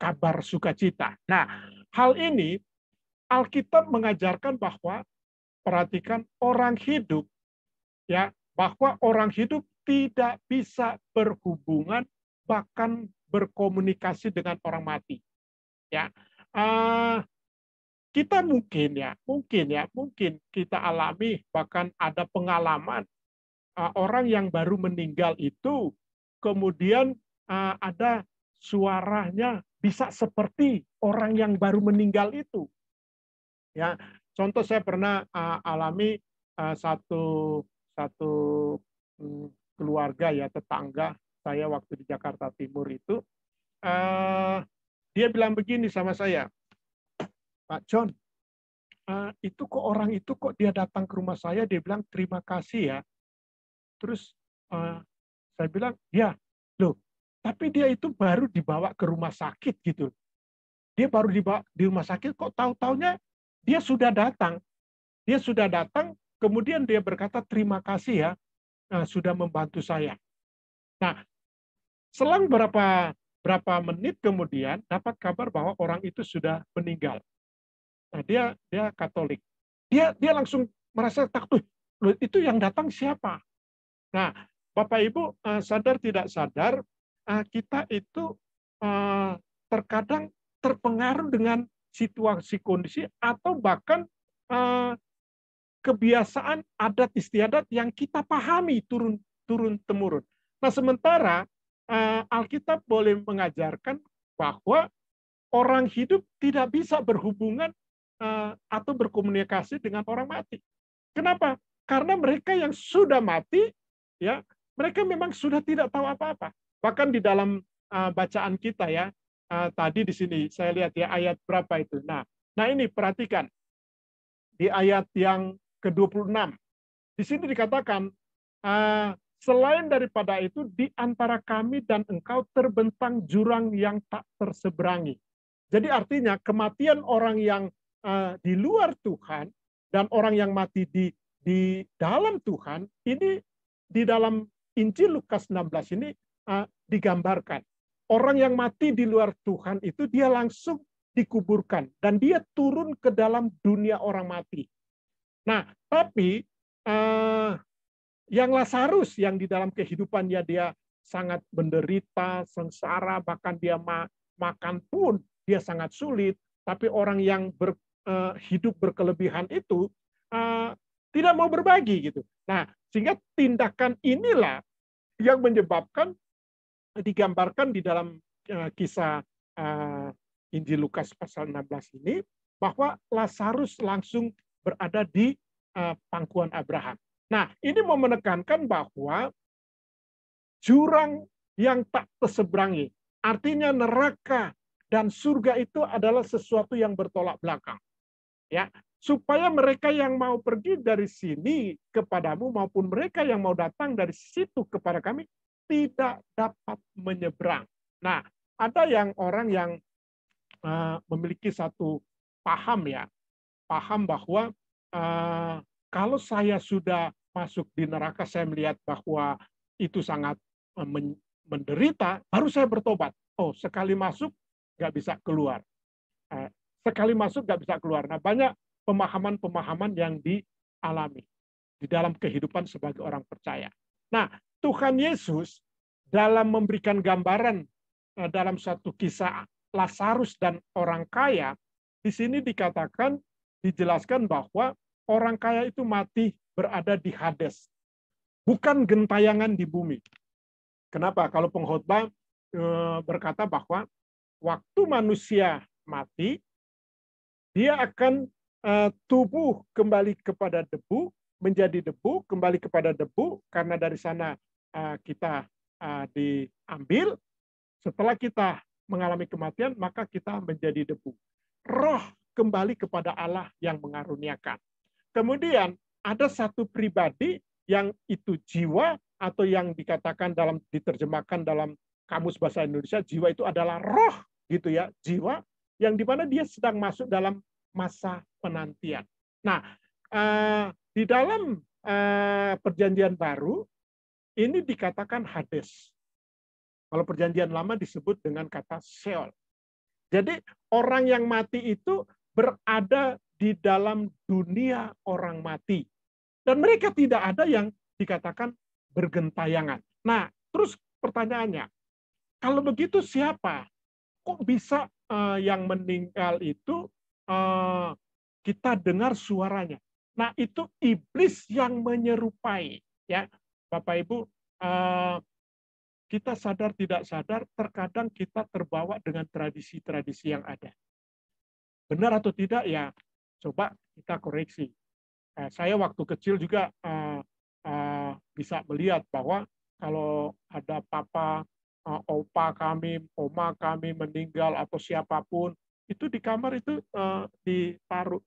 kabar sukacita. Nah, hal ini Alkitab mengajarkan bahwa, perhatikan, orang hidup, ya, bahwa orang hidup tidak bisa berhubungan bahkan berkomunikasi dengan orang mati. Ya, kita mungkin kita alami, bahkan ada pengalaman orang yang baru meninggal itu kemudian ada suaranya bisa seperti orang yang baru meninggal itu. Ya, contoh saya pernah alami satu keluarga ya, tetangga saya waktu di Jakarta Timur itu, dia bilang begini sama saya, Pak John, itu kok orang itu kok dia datang ke rumah saya, dia bilang terima kasih ya. Terus saya bilang, ya, loh, tapi dia itu baru dibawa ke rumah sakit gitu. Dia baru dibawa di rumah sakit, kok tahu-taunya dia sudah datang. Dia sudah datang, kemudian dia berkata terima kasih ya, sudah membantu saya. Nah, selang berapa menit kemudian dapat kabar bahwa orang itu sudah meninggal. Nah, dia Katolik. Dia langsung merasa takut. Loh, itu yang datang siapa? Nah, Bapak Ibu sadar tidak sadar, kita itu terkadang terpengaruh dengan situasi kondisi atau bahkan kebiasaan adat istiadat yang kita pahami turun temurun. Nah, sementara Alkitab boleh mengajarkan bahwa orang hidup tidak bisa berhubungan atau berkomunikasi dengan orang mati. Kenapa? Karena mereka yang sudah mati, ya, mereka memang sudah tidak tahu apa-apa. Bahkan di dalam bacaan kita ya, tadi di sini saya lihat ya ayat berapa itu. Nah ini perhatikan di ayat yang ke-26. Di sini dikatakan Selain daripada itu, di antara kami dan engkau terbentang jurang yang tak terseberangi. Jadi artinya kematian orang yang di luar Tuhan dan orang yang mati di dalam Tuhan, ini di dalam Injil Lukas 16 ini digambarkan. Orang yang mati di luar Tuhan itu dia langsung dikuburkan dan dia turun ke dalam dunia orang mati. Nah, tapi yang Lazarus yang di dalam kehidupannya dia sangat menderita, sengsara, bahkan dia makan pun dia sangat sulit. Tapi orang yang hidup berkelebihan itu tidak mau berbagi gitu. Nah, sehingga tindakan inilah yang menyebabkan digambarkan di dalam kisah Injil Lukas pasal 16 ini bahwa Lazarus langsung berada di pangkuan Abraham. Nah, ini mau menekankan bahwa jurang yang tak terseberangi, artinya neraka dan surga itu adalah sesuatu yang bertolak belakang. Ya, supaya mereka yang mau pergi dari sini kepadamu maupun mereka yang mau datang dari situ kepada kami tidak dapat menyeberang. Nah, ada orang yang memiliki satu paham ya, paham bahwa kalau saya sudah masuk di neraka, saya melihat bahwa itu sangat menderita, baru saya bertobat. Oh, sekali masuk nggak bisa keluar. Sekali masuk nggak bisa keluar. Nah, banyak pemahaman-pemahaman yang dialami di dalam kehidupan sebagai orang percaya. Nah, Tuhan Yesus dalam memberikan gambaran dalam satu kisah Lazarus dan orang kaya, di sini dikatakan, dijelaskan bahwa orang kaya itu mati berada di Hades, bukan gentayangan di bumi. Kenapa? Kalau pengkhotbah berkata bahwa waktu manusia mati, dia akan tubuh kembali kepada debu, menjadi debu, kembali kepada debu, karena dari sana kita diambil. Setelah kita mengalami kematian, maka kita menjadi debu. Roh kembali kepada Allah yang mengaruniakan. Kemudian ada satu pribadi yang itu jiwa, atau yang dikatakan diterjemahkan dalam Kamus Bahasa Indonesia, jiwa itu adalah roh, gitu ya, jiwa yang dimana dia sedang masuk dalam masa penantian. Nah, di dalam Perjanjian Baru ini dikatakan Hades. Kalau Perjanjian Lama disebut dengan kata Sheol. Jadi orang yang mati itu berada di dalam dunia orang mati. Dan mereka tidak ada yang dikatakan bergentayangan. Nah, terus pertanyaannya, kalau begitu siapa? Kok bisa yang meninggal itu kita dengar suaranya? Nah, itu iblis yang menyerupai. Ya, Bapak Ibu, kita sadar tidak sadar, terkadang kita terbawa dengan tradisi-tradisi yang ada. Benar atau tidak ya, coba kita koreksi. Saya waktu kecil juga bisa melihat bahwa kalau ada papa, opa kami, oma kami meninggal atau siapapun, itu di kamar itu ditaruh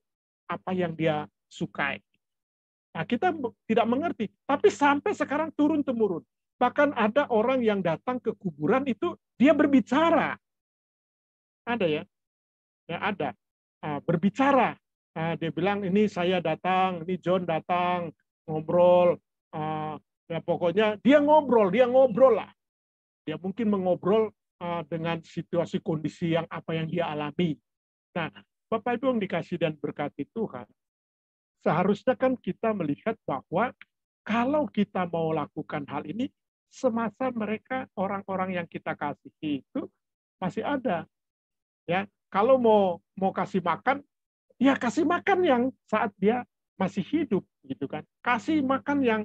apa yang dia sukai. Nah, kita tidak mengerti, tapi sampai sekarang turun-temurun. Bahkan ada orang yang datang ke kuburan itu dia berbicara. Ada ya? Ya ada. Berbicara. Dia bilang, ini saya datang, ini John datang, ngobrol. Ya pokoknya dia ngobrol lah. Dia mungkin mengobrol dengan situasi kondisi yang apa yang dia alami. Nah, Bapak Ibu yang dikasih dan berkati Tuhan, seharusnya kan kita melihat bahwa kalau kita mau lakukan hal ini, semasa mereka orang-orang yang kita kasihi itu masih ada. Ya, kalau mau kasih makan, ya kasih makan yang saat dia masih hidup, gitu kan. Kasih makan yang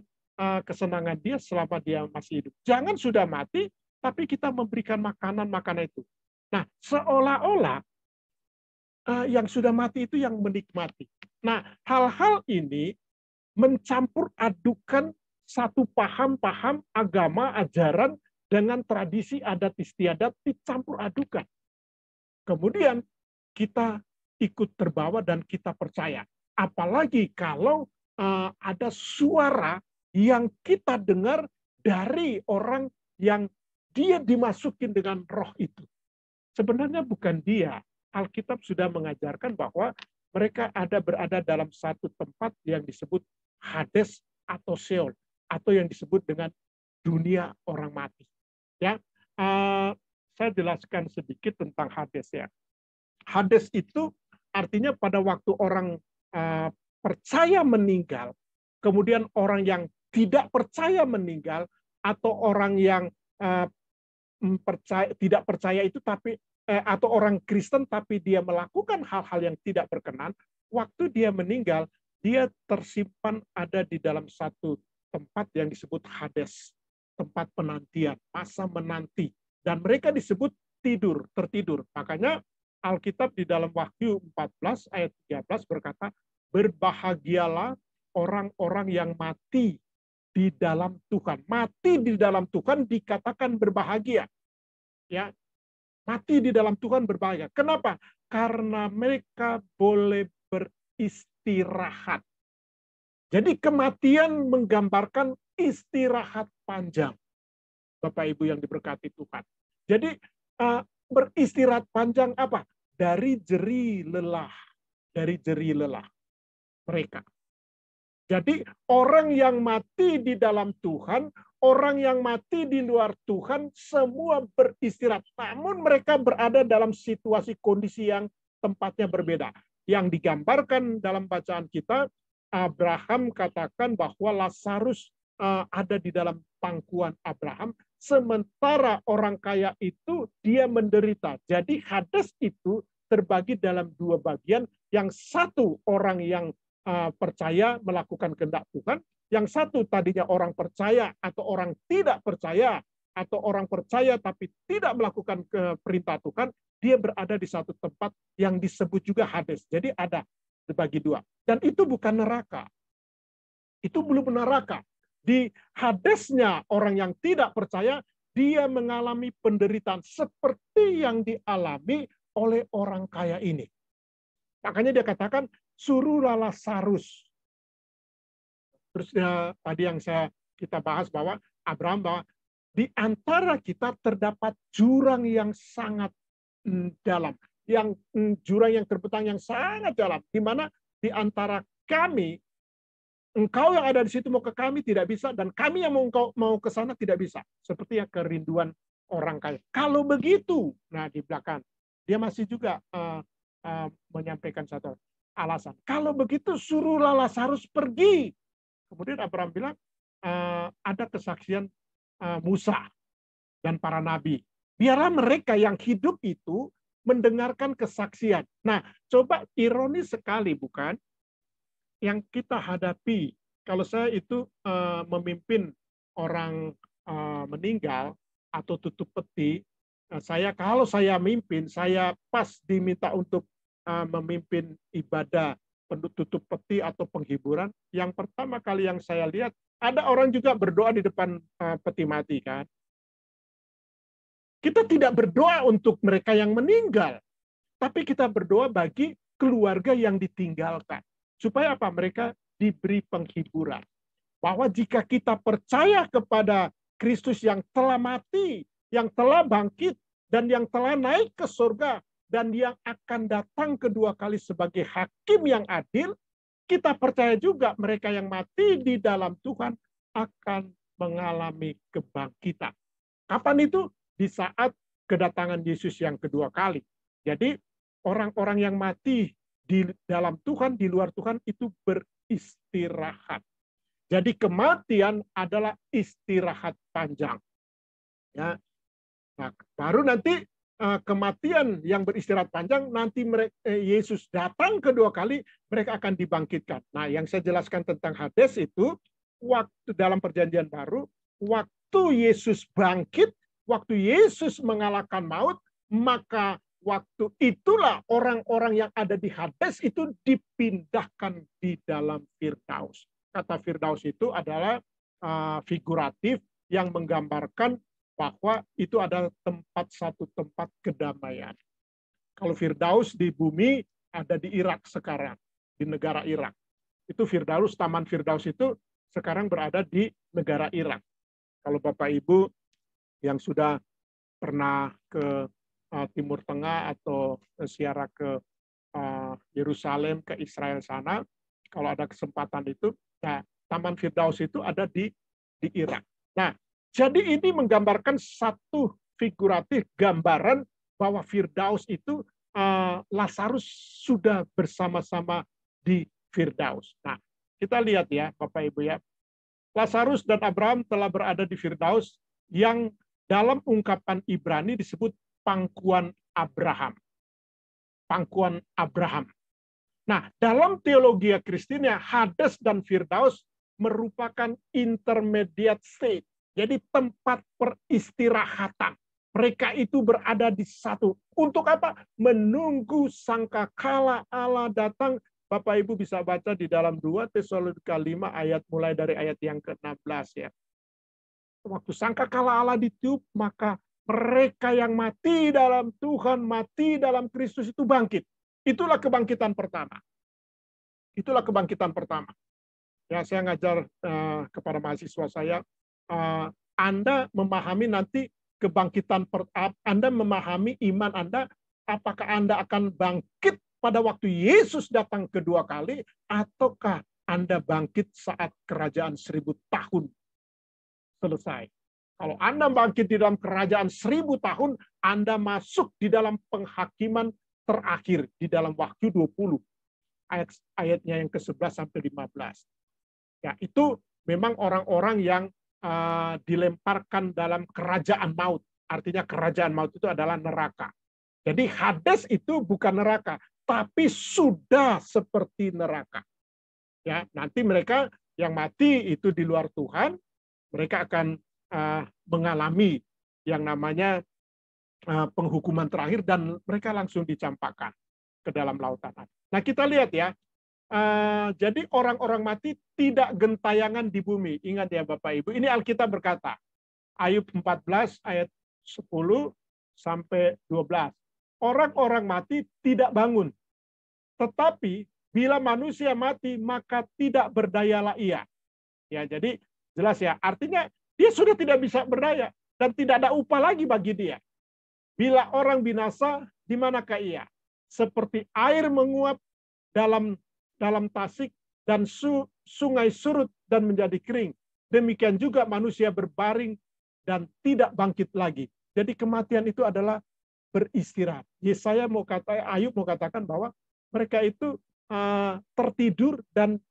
kesenangan dia selama dia masih hidup. Jangan sudah mati, tapi kita memberikan makanan itu. Nah, seolah-olah yang sudah mati itu yang menikmati. Nah, hal-hal ini mencampur adukan satu paham-paham agama, ajaran dengan tradisi adat istiadat dicampur adukan. Kemudian kita ikut terbawa dan kita percaya. Apalagi kalau ada suara yang kita dengar dari orang yang dia dimasukin dengan roh itu. Sebenarnya bukan dia. Alkitab sudah mengajarkan bahwa mereka berada dalam satu tempat yang disebut Hades atau Sheol, atau yang disebut dengan dunia orang mati. Ya, saya jelaskan sedikit tentang Hades ya. Hades itu artinya pada waktu orang percaya meninggal, kemudian orang yang tidak percaya meninggal, atau orang yang tidak percaya itu atau orang Kristen tapi dia melakukan hal-hal yang tidak berkenan, waktu dia meninggal, dia tersimpan ada di dalam satu tempat yang disebut Hades, tempat penantian, masa menanti. Dan mereka disebut tertidur. Makanya Alkitab di dalam Wahyu 14 ayat 13 berkata, berbahagialah orang-orang yang mati di dalam Tuhan. Mati di dalam Tuhan dikatakan berbahagia. Ya, mati di dalam Tuhan berbahagia. Kenapa? Karena mereka boleh beristirahat. Jadi kematian menggambarkan istirahat panjang. Bapak Ibu yang diberkati Tuhan. Jadi beristirahat panjang apa? Dari jerih lelah. Dari jerih lelah mereka. Jadi orang yang mati di dalam Tuhan, orang yang mati di luar Tuhan, semua beristirahat. Namun mereka berada dalam situasi kondisi yang tempatnya berbeda. Yang digambarkan dalam bacaan kita, Abraham katakan bahwa Lazarus ada di dalam pangkuan Abraham, sementara orang kaya itu dia menderita. Jadi Hades itu terbagi dalam dua bagian. Yang satu orang yang percaya melakukan kehendak Tuhan, yang satu tadinya orang percaya atau orang tidak percaya, atau orang percaya tapi tidak melakukan perintah Tuhan, dia berada di satu tempat yang disebut juga Hades. Jadi ada dibagi dua. Dan itu bukan neraka. Itu belum neraka. Di Hadesnya orang yang tidak percaya, dia mengalami penderitaan seperti yang dialami oleh orang kaya ini. Makanya dia katakan, suruhlah Lazarus. Terus tadi yang kita bahas bahwa Abraham bahwa di antara kita terdapat jurang yang sangat dalam, yang jurang yang terbentang yang sangat dalam, di mana di antara kami, engkau yang ada di situ mau ke kami tidak bisa, dan kami yang mau ke sana tidak bisa. Seperti yang kerinduan orang kaya. Kalau begitu, nah di belakang dia masih juga menyampaikan satu alasan. Kalau begitu suruhlah Lazarus pergi. Kemudian Abraham bilang ada kesaksian Musa dan para nabi. Biarlah mereka yang hidup itu mendengarkan kesaksian. Nah, coba ironis sekali bukan? Yang kita hadapi kalau saya itu memimpin orang meninggal atau tutup peti, kalau saya mimpin, saya pas diminta untuk memimpin ibadah tutup peti atau penghiburan, yang pertama kali yang saya lihat, ada orang juga berdoa di depan peti mati kan. Kita tidak berdoa untuk mereka yang meninggal, tapi kita berdoa bagi keluarga yang ditinggalkan. Supaya apa? Mereka diberi penghiburan. Bahwa jika kita percaya kepada Kristus yang telah mati, yang telah bangkit, dan yang telah naik ke surga, dan yang akan datang kedua kali sebagai hakim yang adil, kita percaya juga mereka yang mati di dalam Tuhan akan mengalami kebangkitan. Kapan itu? Di saat kedatangan Yesus yang kedua kali. Jadi orang-orang yang mati di dalam Tuhan, di luar Tuhan itu beristirahat. Jadi kematian adalah istirahat panjang. Ya. Nah, baru nanti kematian yang beristirahat panjang, nanti Yesus datang kedua kali, mereka akan dibangkitkan. Nah, yang saya jelaskan tentang Hades itu, waktu dalam perjanjian baru, waktu Yesus bangkit, waktu Yesus mengalahkan maut, maka waktu itulah orang-orang yang ada di Hades itu dipindahkan di dalam Firdaus. Kata Firdaus itu adalah figuratif yang menggambarkan bahwa itu adalah satu tempat kedamaian. Kalau Firdaus di bumi ada di Irak sekarang, di negara Irak. Itu Firdaus, Taman Firdaus itu sekarang berada di negara Irak. Kalau Bapak Ibu yang sudah pernah ke Timur Tengah atau ziarah ke Yerusalem, ke Israel sana, kalau ada kesempatan itu, nah, Taman Firdaus itu ada di Irak. Nah, jadi ini menggambarkan satu figuratif gambaran bahwa Firdaus itu Lazarus sudah bersama-sama di Firdaus. Nah, kita lihat ya, Bapak Ibu ya. Lazarus dan Abraham telah berada di Firdaus yang dalam ungkapan Ibrani disebut pangkuan Abraham. Pangkuan Abraham. Nah, dalam teologi Kristinia, Hades dan Firdaus merupakan intermediate state. Jadi tempat peristirahatan. Mereka itu berada di satu. Untuk apa? Menunggu sangkakala Allah datang. Bapak Ibu bisa baca di dalam 2 Tesalonika 5 ayat mulai dari ayat yang ke-16 ya. Waktu sangkakala Allah ditiup, maka mereka yang mati dalam Tuhan, mati dalam Kristus itu bangkit. Itulah kebangkitan pertama. Itulah kebangkitan pertama. Ya, saya ngajar kepada mahasiswa saya, Anda memahami nanti kebangkitan, Anda memahami iman Anda, apakah Anda akan bangkit pada waktu Yesus datang kedua kali, ataukah Anda bangkit saat kerajaan 1000 tahun selesai. Kalau Anda bangkit di dalam kerajaan 1000 tahun, Anda masuk di dalam penghakiman terakhir di dalam Wahyu 20 ayatnya yang ke-11 sampai 15. Ya, itu memang orang-orang yang dilemparkan dalam kerajaan maut. Artinya kerajaan maut itu adalah neraka. Jadi Hades itu bukan neraka, tapi sudah seperti neraka. Ya, nanti mereka yang mati itu di luar Tuhan, mereka akan mengalami yang namanya penghukuman terakhir dan mereka langsung dicampakkan ke dalam lautan. Nah, kita lihat ya. Jadi orang-orang mati tidak gentayangan di bumi. Ingat ya Bapak Ibu, ini Alkitab berkata, Ayub 14 ayat 10 sampai 12. Orang-orang mati tidak bangun. Tetapi bila manusia mati, maka tidak berdayalah ia. Ya, jadi jelas ya, artinya dia sudah tidak bisa berdaya dan tidak ada upah lagi bagi dia. Bila orang binasa, di manakah ia? Seperti air menguap dalam tasik dan sungai surut dan menjadi kering. Demikian juga manusia berbaring dan tidak bangkit lagi. Jadi kematian itu adalah beristirahat. Ayub mau katakan bahwa mereka itu tertidur dan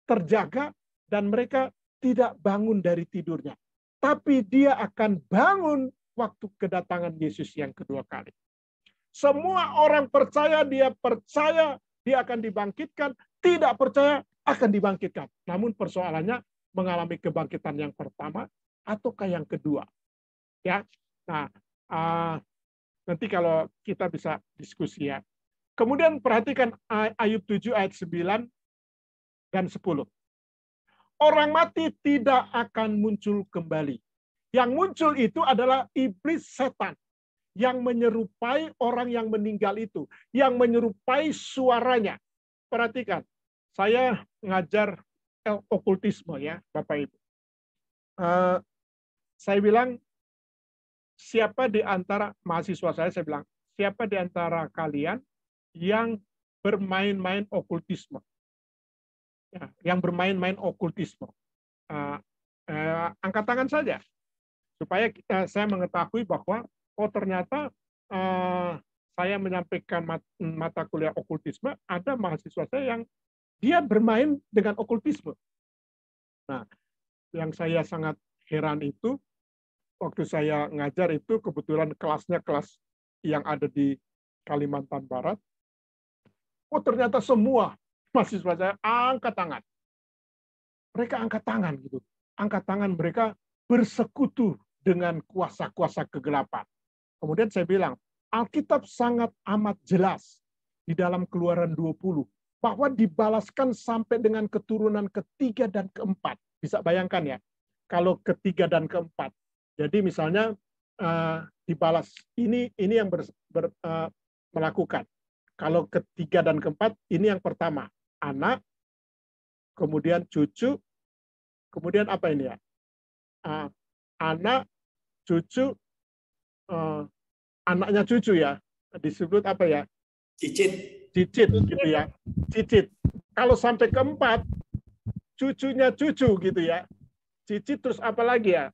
terjaga dan mereka tidak bangun dari tidurnya. Tapi dia akan bangun waktu kedatangan Yesus yang kedua kali. Semua orang percaya, dia akan dibangkitkan, tidak percaya akan dibangkitkan. Namun persoalannya mengalami kebangkitan yang pertama ataukah yang kedua. Ya. Nah, nanti kalau kita bisa diskusi ya. Kemudian perhatikan Ayub 7 ayat 9 dan 10. Orang mati tidak akan muncul kembali. Yang muncul itu adalah iblis setan yang menyerupai orang yang meninggal itu, yang menyerupai suaranya. Perhatikan, saya ngajar okultisme ya, Bapak Ibu. Saya bilang, siapa di antara mahasiswa saya bilang, siapa di antara kalian yang bermain-main okultisme? Ya, yang bermain-main okultisme. Angkat tangan saja, supaya saya mengetahui bahwa, oh ternyata saya menyampaikan mata kuliah okultisme, ada mahasiswa saya yang dia bermain dengan okultisme. Nah, yang saya sangat heran itu, waktu saya ngajar itu kebetulan kelasnya kelas yang ada di Kalimantan Barat. Oh ternyata semua mahasiswa saya angkat tangan. Mereka angkat tangan gitu. Angkat tangan mereka bersekutu dengan kuasa-kuasa kegelapan. Kemudian saya bilang, Alkitab sangat amat jelas di dalam Keluaran 20 bahwa dibalaskan sampai dengan keturunan ketiga dan keempat. Bisa bayangkan ya, kalau ketiga dan keempat. Jadi misalnya dibalas ini yang melakukan. Kalau ketiga dan keempat, ini yang pertama, anak, kemudian cucu, kemudian apa ini ya? anak, cucu, anaknya cucu ya, disebut apa ya? Cicit. Cicit gitu ya, cicit. Kalau sampai keempat, cucunya cucu gitu ya. Cicit terus apa lagi ya?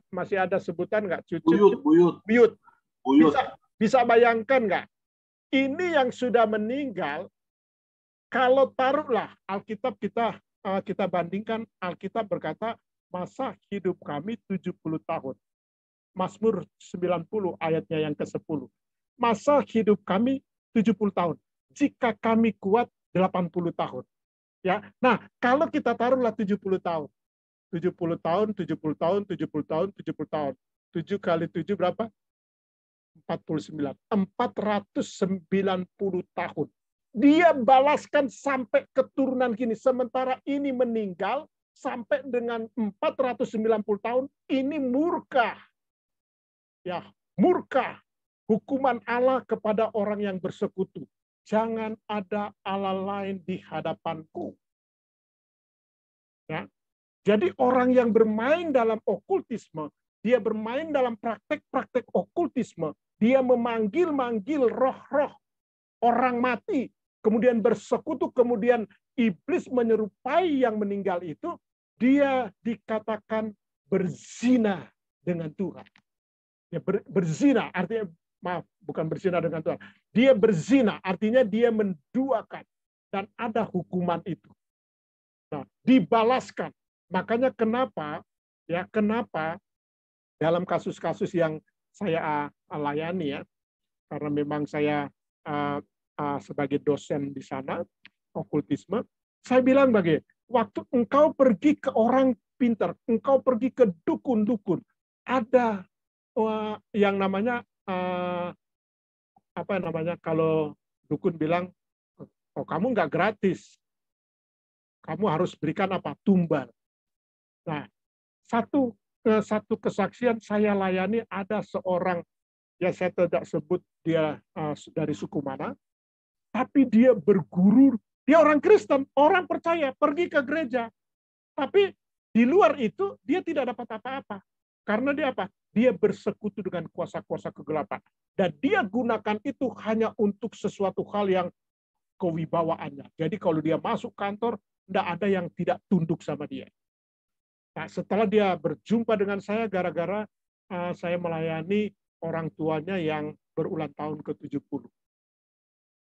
Masih ada sebutan nggak? Cucu. Buyut. Bisa bayangkan nggak? Ini yang sudah meninggal. Kalau taruhlah Alkitab kita bandingkan, Alkitab berkata masa hidup kami 70 tahun. Mazmur 90 ayatnya yang ke-10. Masa hidup kami 70 tahun. Jika kami kuat 80 tahun. Ya. Nah, kalau kita taruhlah 70 tahun. 70 tahun, 70 tahun, 70 tahun, 70 tahun. 7 kali 7 berapa? 49. 490 tahun. Dia balaskan sampai keturunan gini. Sementara ini meninggal sampai dengan 490 tahun. Ini murka. Ya, murka. Hukuman Allah kepada orang yang bersekutu. Jangan ada Allah lain di hadapanku. Ya. Jadi orang yang bermain dalam okultisme, dia bermain dalam praktek-praktek okultisme, dia memanggil-manggil roh-roh orang mati, kemudian bersekutu, kemudian iblis menyerupai yang meninggal itu, dia dikatakan berzina dengan Tuhan. Ya, berzina artinya, maaf, bukan berzina dengan Tuhan. Dia berzina, artinya dia menduakan. Dan ada hukuman itu. Nah, dibalaskan. Makanya kenapa dalam kasus-kasus yang saya layani ya, karena memang saya sebagai dosen di sana, okultisme, saya bilang waktu engkau pergi ke orang pintar, engkau pergi ke dukun-dukun, ada yang namanya kalau dukun bilang, oh kamu nggak gratis, kamu harus berikan apa? Tumbal. Nah, satu kesaksian saya layani, ada seorang, ya saya tidak sebut dia dari suku mana, tapi dia berguru, dia orang Kristen, orang percaya, pergi ke gereja. Tapi di luar itu dia tidak dapat apa-apa. Karena dia apa? Dia bersekutu dengan kuasa-kuasa kegelapan. Dan dia gunakan itu hanya untuk sesuatu hal yang kewibawaannya. Jadi kalau dia masuk kantor, tidak ada yang tidak tunduk sama dia. Nah, setelah dia berjumpa dengan saya, gara-gara saya melayani orang tuanya yang berulang tahun ke-70.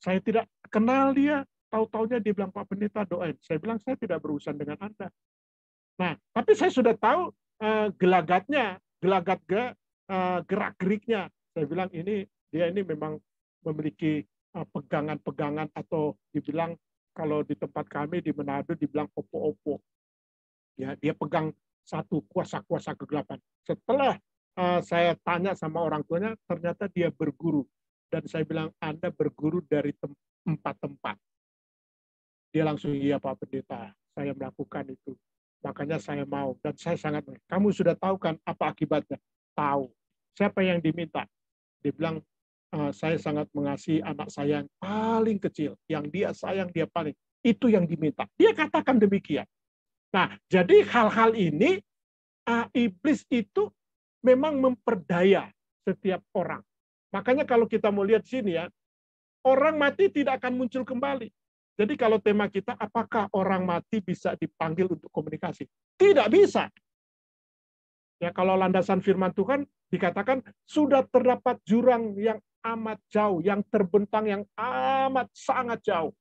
Saya tidak kenal dia, tahu-taunya dia bilang, Pak Pendeta doain. Saya bilang, saya tidak berurusan dengan Anda. Nah, tapi saya sudah tahu gelagatnya, gerak-geriknya. Saya bilang, dia ini memang memiliki pegangan-pegangan, atau dibilang, kalau di tempat kami di Manado dibilang opo-opo. Ya, dia pegang satu kuasa-kuasa kegelapan. Setelah saya tanya sama orang tuanya, ternyata dia berguru. Dan saya bilang, Anda berguru dari 4 tempat. Dia langsung, iya Pak Pendeta, saya melakukan itu. Makanya saya mau. Dan saya sangat, kamu sudah tahu kan apa akibatnya? Tahu. Siapa yang diminta? Dia bilang, saya sangat mengasihi anak saya yang paling kecil. Yang dia sayang, dia paling. Itu yang diminta. Dia katakan demikian. Nah, jadi hal-hal ini, iblis itu memang memperdaya setiap orang. Makanya kalau kita mau lihat sini ya, orang mati tidak akan muncul kembali. Jadi kalau tema kita, apakah orang mati bisa dipanggil untuk komunikasi? Tidak bisa. Ya, kalau landasan firman Tuhan dikatakan, sudah terdapat jurang yang amat jauh, yang terbentang yang amat sangat jauh.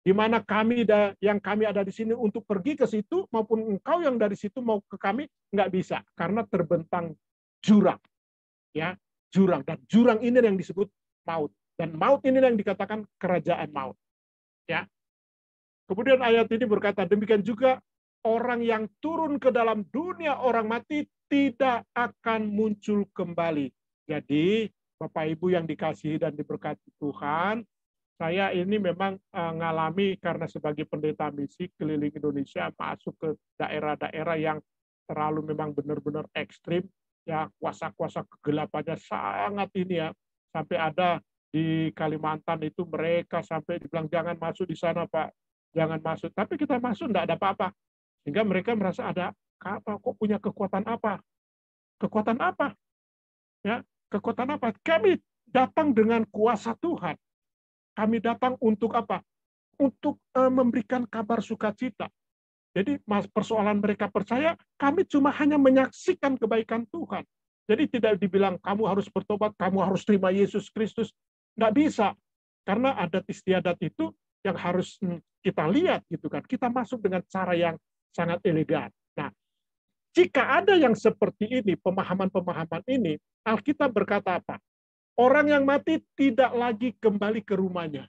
Di mana kami ada di sini untuk pergi ke situ, maupun engkau yang dari situ mau ke kami, nggak bisa. Karena terbentang jurang. Ya, jurang. Dan jurang ini yang disebut maut. Dan maut ini yang dikatakan kerajaan maut. Ya. Kemudian ayat ini berkata, demikian juga orang yang turun ke dalam dunia orang mati tidak akan muncul kembali. Jadi, Bapak Ibu yang dikasihi dan diberkati Tuhan, saya ini memang ngalami karena sebagai pendeta misi keliling Indonesia, masuk ke daerah-daerah yang terlalu memang benar-benar ekstrim, ya kuasa-kuasa kegelapannya sangat ini ya, sampai ada di Kalimantan itu mereka sampai dibilang jangan masuk di sana Pak, jangan masuk. Tapi kita masuk enggak ada apa-apa, sehingga mereka merasa ada apa, kok punya kekuatan apa? Kekuatan apa? Ya, kekuatan apa? Kami datang dengan kuasa Tuhan. Kami datang untuk apa? Untuk memberikan kabar sukacita. Jadi persoalan mereka percaya, kami cuma hanya menyaksikan kebaikan Tuhan. Jadi tidak dibilang kamu harus bertobat, kamu harus terima Yesus Kristus. Nggak bisa. Karena adat istiadat itu yang harus kita lihat gitu kan. Kita masuk dengan cara yang sangat elegan. Nah, jika ada yang seperti ini, pemahaman-pemahaman ini, Alkitab berkata apa? Orang yang mati tidak lagi kembali ke rumahnya.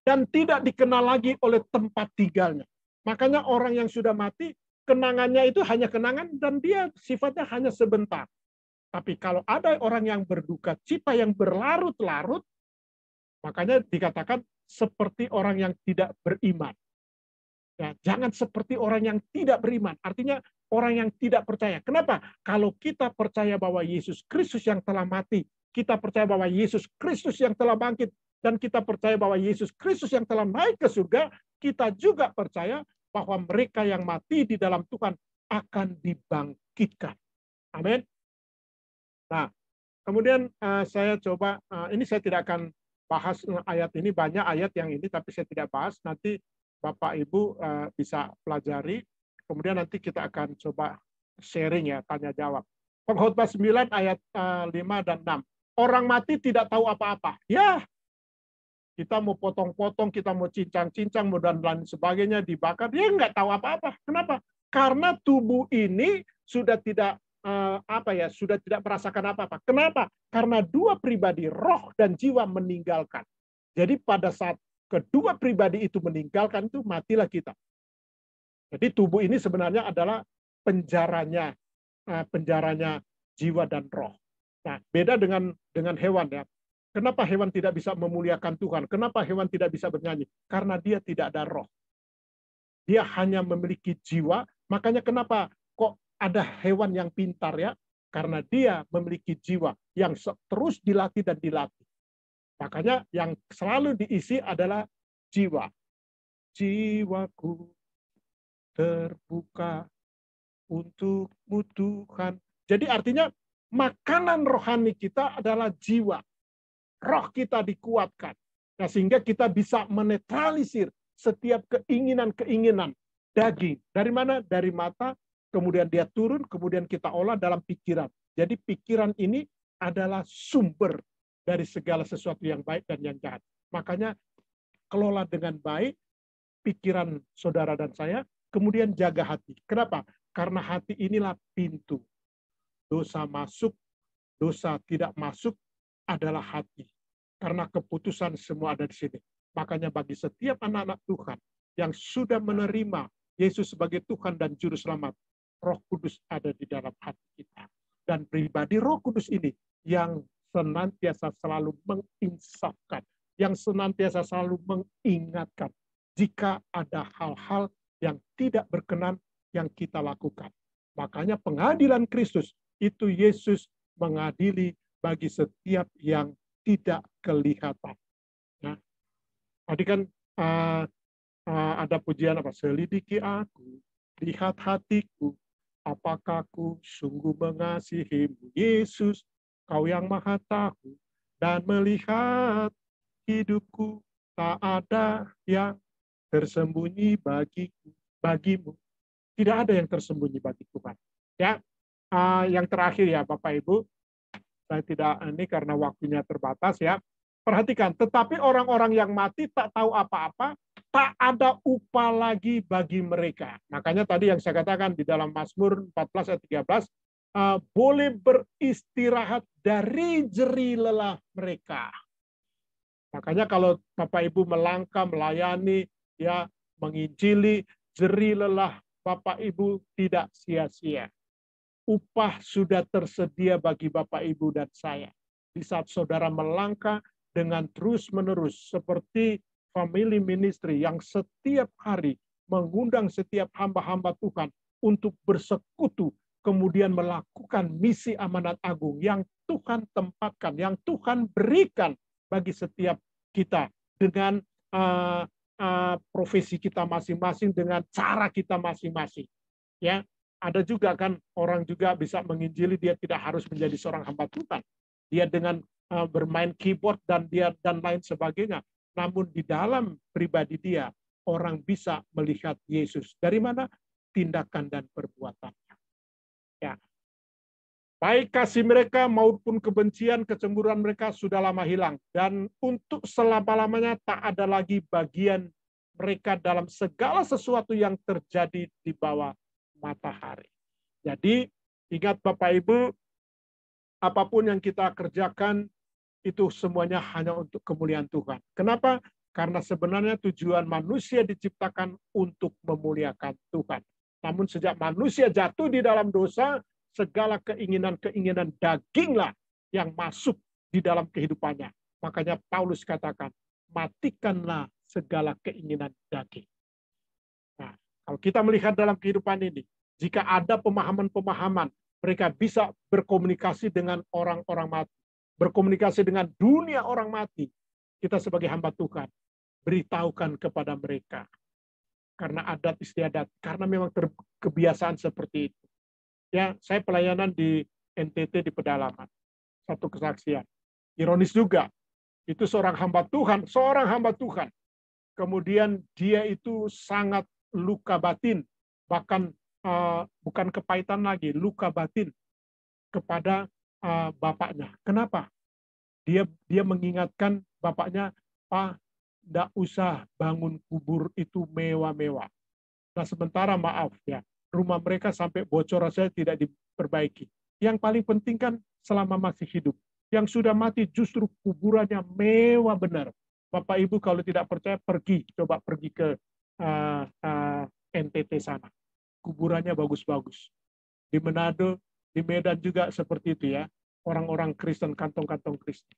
Dan tidak dikenal lagi oleh tempat tinggalnya. Makanya orang yang sudah mati, kenangannya itu hanya kenangan dan dia sifatnya hanya sebentar. Tapi kalau ada orang yang berduka cita yang berlarut-larut, makanya dikatakan seperti orang yang tidak beriman. Ya, jangan seperti orang yang tidak beriman. Artinya orang yang tidak percaya. Kenapa? Kalau kita percaya bahwa Yesus Kristus yang telah mati, kita percaya bahwa Yesus Kristus yang telah bangkit, dan kita percaya bahwa Yesus Kristus yang telah naik ke surga, kita juga percaya bahwa mereka yang mati di dalam Tuhan akan dibangkitkan. Amin. Nah, kemudian saya coba, ini saya tidak akan bahas ayat ini, banyak ayat yang ini, tapi saya tidak bahas. Nanti Bapak Ibu bisa pelajari. Kemudian nanti kita akan coba sharing ya, tanya jawab. Pengkhotbah 9 ayat 5 dan 6. Orang mati tidak tahu apa-apa. Ya, kita mau potong-potong, kita mau cincang-cincang, dan lain sebagainya, dibakar, dia nggak tahu apa-apa. Kenapa? Karena tubuh ini sudah tidak sudah tidak merasakan apa-apa. Kenapa? Karena dua pribadi, roh dan jiwa, meninggalkan. Jadi pada saat kedua pribadi itu meninggalkan, itu matilah kita. Jadi tubuh ini sebenarnya adalah penjaranya jiwa dan roh. Nah, beda dengan hewan ya. Kenapa hewan tidak bisa memuliakan Tuhan? Kenapa hewan tidak bisa bernyanyi? Karena dia tidak ada roh. Dia hanya memiliki jiwa. Makanya kenapa kok ada hewan yang pintar ya? Karena dia memiliki jiwa yang terus dilatih dan dilatih. Makanya yang selalu diisi adalah jiwa. Jiwaku terbuka untukmu Tuhan. Jadi artinya makanan rohani kita adalah jiwa. Roh kita dikuatkan. Nah, sehingga kita bisa menetralisir setiap keinginan-keinginan daging. Dari mana? Dari mata, kemudian dia turun, kemudian kita olah dalam pikiran. Jadi pikiran ini adalah sumber dari segala sesuatu yang baik dan yang jahat. Makanya kelola dengan baik pikiran saudara dan saya, kemudian jaga hati. Kenapa? Karena hati inilah pintu. Dosa masuk, dosa tidak masuk adalah hati. Karena keputusan semua ada di sini. Makanya bagi setiap anak-anak Tuhan yang sudah menerima Yesus sebagai Tuhan dan Juru Selamat, Roh Kudus ada di dalam hati kita. Dan pribadi Roh Kudus ini yang senantiasa selalu menginsafkan, yang senantiasa selalu mengingatkan jika ada hal-hal yang tidak berkenan yang kita lakukan. Makanya pengadilan Kristus itu Yesus mengadili bagi setiap yang tidak kelihatan. Nah, tadi kan ada pujian apa? Selidiki aku, lihat hatiku, apakah ku sungguh mengasihimu, Yesus, Kau yang Maha Tahu, dan melihat hidupku tak ada yang tersembunyi bagimu. Tidak ada yang tersembunyi bagi Tuhan. Ya, yang terakhir ya Bapak Ibu, saya tidak ini karena waktunya terbatas ya. Perhatikan, tetapi orang-orang yang mati tak tahu apa-apa, tak ada upah lagi bagi mereka. Makanya tadi yang saya katakan di dalam Mazmur 14 ayat 13, boleh beristirahat dari jerih lelah mereka. Makanya kalau Bapak Ibu melangkah, melayani, ya menginjili, jerih lelah Bapak Ibu tidak sia-sia. Upah sudah tersedia bagi Bapak Ibu dan saya. Di saat saudara melangkah dengan terus-menerus seperti family ministry yang setiap hari mengundang setiap hamba-hamba Tuhan untuk bersekutu, kemudian melakukan misi amanat agung yang Tuhan tempatkan, yang Tuhan berikan bagi setiap kita dengan profesi kita masing-masing, dengan cara kita masing-masing. Ya, Ada juga kan orang juga bisa menginjili, dia tidak harus menjadi seorang hamba Tuhan. Dia dengan bermain keyboard dan lain sebagainya. Namun di dalam pribadi dia, orang bisa melihat Yesus. Dari mana? Tindakan dan perbuatannya. Ya. Baik kasih mereka maupun kebencian, kecemburuan mereka sudah lama hilang. Dan untuk selama-lamanya tak ada lagi bagian mereka dalam segala sesuatu yang terjadi di bawah matahari. Jadi ingat Bapak Ibu, apapun yang kita kerjakan itu semuanya hanya untuk kemuliaan Tuhan. Kenapa? Karena sebenarnya tujuan manusia diciptakan untuk memuliakan Tuhan. Namun sejak manusia jatuh di dalam dosa, segala keinginan-keinginan daginglah yang masuk di dalam kehidupannya. Makanya Paulus katakan, matikanlah segala keinginan daging. Nah, kalau kita melihat dalam kehidupan ini, jika ada pemahaman-pemahaman, mereka bisa berkomunikasi dengan orang-orang mati, berkomunikasi dengan dunia orang mati. Kita sebagai hamba Tuhan, beritahukan kepada mereka. Karena adat istiadat, karena memang kebiasaan seperti itu. Ya, saya pelayanan di NTT di pedalaman. Satu kesaksian. Ironis juga, itu seorang hamba Tuhan. Kemudian dia itu sangat luka batin, bahkan bukan kepahitan lagi, luka batin kepada bapaknya. Kenapa? Dia mengingatkan bapaknya, Pak, tidak usah bangun kubur itu mewah-mewah. Nah, sementara maaf ya, rumah mereka sampai bocor saja tidak diperbaiki. Yang paling penting kan selama masih hidup. Yang sudah mati justru kuburannya mewah benar. Bapak Ibu kalau tidak percaya coba pergi ke NTT sana. Kuburannya bagus-bagus. Di Manado, di Medan juga seperti itu ya. Orang-orang Kristen, kantong-kantong Kristen.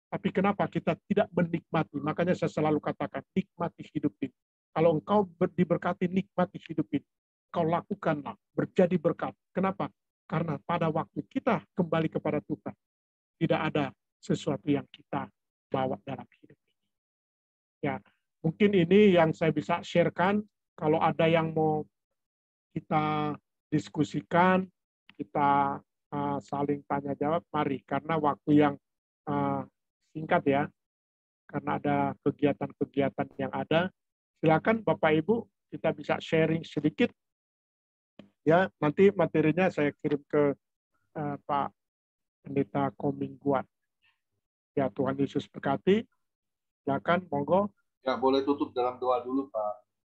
Tapi kenapa kita tidak menikmati? Makanya saya selalu katakan, nikmati hidup ini. Kalau engkau diberkati, nikmati hidup ini. Kau lakukanlah, menjadi berkat. Kenapa? Karena pada waktu kita kembali kepada Tuhan, tidak ada sesuatu yang kita bawa dalam hidup ini. Ya, mungkin ini yang saya bisa sharekan. Kalau ada yang mau kita diskusikan, kita saling tanya jawab, mari. Karena waktu yang singkat ya, karena ada kegiatan-kegiatan yang ada. Silakan Bapak Ibu, kita bisa sharing sedikit. Ya, nanti materinya saya kirim ke Pak Pendeta Komingguan. Ya, Tuhan Yesus berkati. Silakan, monggo. Ya, boleh tutup dalam doa dulu, Pak.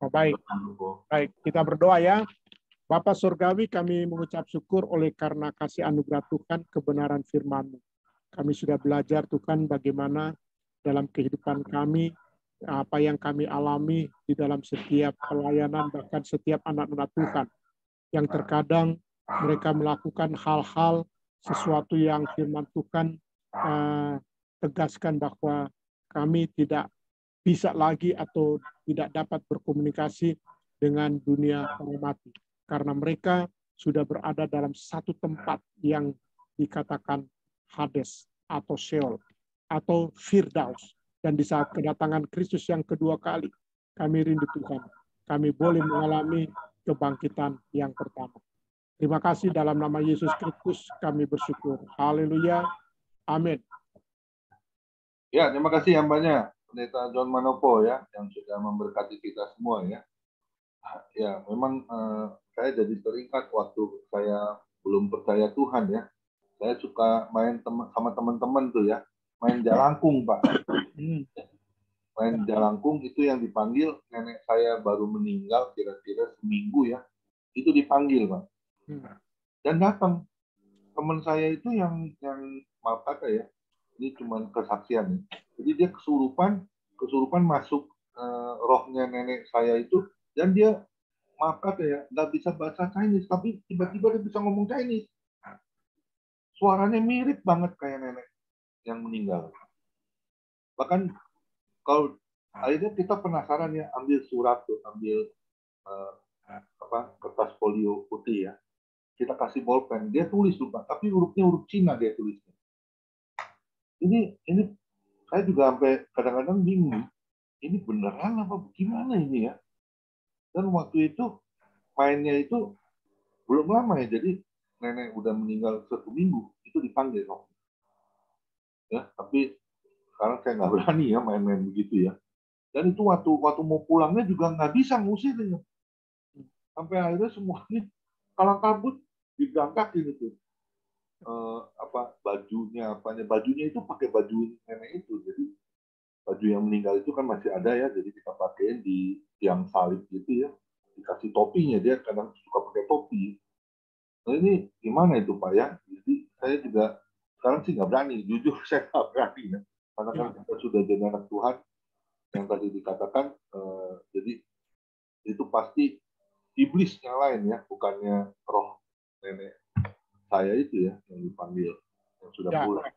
Oh, baik. Baik, kita berdoa ya. Bapa Surgawi, kami mengucap syukur oleh karena kasih anugerah Tuhan, kebenaran firman-Mu. Kami sudah belajar Tuhan bagaimana dalam kehidupan kami, apa yang kami alami di dalam setiap pelayanan, bahkan setiap anak-anak Tuhan. Yang terkadang mereka melakukan hal-hal, sesuatu yang firman Tuhan tegaskan bahwa kami tidak bisa lagi atau tidak dapat berkomunikasi dengan dunia orang mati. Karena mereka sudah berada dalam satu tempat yang dikatakan Hades atau Sheol atau Firdaus. Dan di saat kedatangan Kristus yang kedua kali, kami rindu Tuhan. Kami boleh mengalami kebangkitan yang pertama. Terima kasih dalam nama Yesus Kristus kami bersyukur. Haleluya. Amin. Ya, terima kasih yang banyak Pendeta John Manopo ya, yang sudah memberkati kita semua ya. Ya, memang saya jadi teringat waktu saya belum percaya Tuhan ya. Saya suka main sama teman-teman tuh ya, main jalangkung Pak. Main jalangkung itu yang dipanggil nenek saya baru meninggal kira-kira seminggu ya. Itu dipanggil Pak. Dan datang teman saya itu yang maaf kata ya, ini cuma kesaksian. Jadi dia kesurupan masuk rohnya nenek saya itu, dan dia maaf kata ya, nggak bisa bahasa Chinese, tapi tiba-tiba dia bisa ngomong Chinese. Suaranya mirip banget kayak nenek yang meninggal. Bahkan kalau akhirnya kita penasaran ya, ambil surat tuh, ambil kertas folio putih ya. Kita kasih bolpen, dia tulis lupa, tapi hurufnya huruf Cina dia tulisnya. Ini saya juga sampai kadang-kadang bingung, ini beneran apa gimana ini ya? Dan waktu itu mainnya itu belum lama ya, jadi nenek udah meninggal 1 minggu itu dipanggil roh. Ya, tapi sekarang saya nggak berani ya main-main begitu ya. Dan itu waktu mau pulangnya juga nggak bisa ngusirnya. Sampai akhirnya semuanya kalang kabut diberangkakin itu. Bajunya itu pakai baju nenek itu. Jadi baju yang meninggal itu kan masih ada ya, jadi kita pakai di tiang salib gitu ya. Dikasih topinya, dia kadang suka pakai topi. Nah ini gimana itu Pak ya? Jadi saya juga sekarang sih nggak berani, jujur saya nggak berani ya. Karena kan kita sudah jadi anak Tuhan, yang tadi dikatakan, jadi itu pasti iblis yang lain ya, bukannya roh nenek saya itu ya yang dipanggil, yang sudah pulang.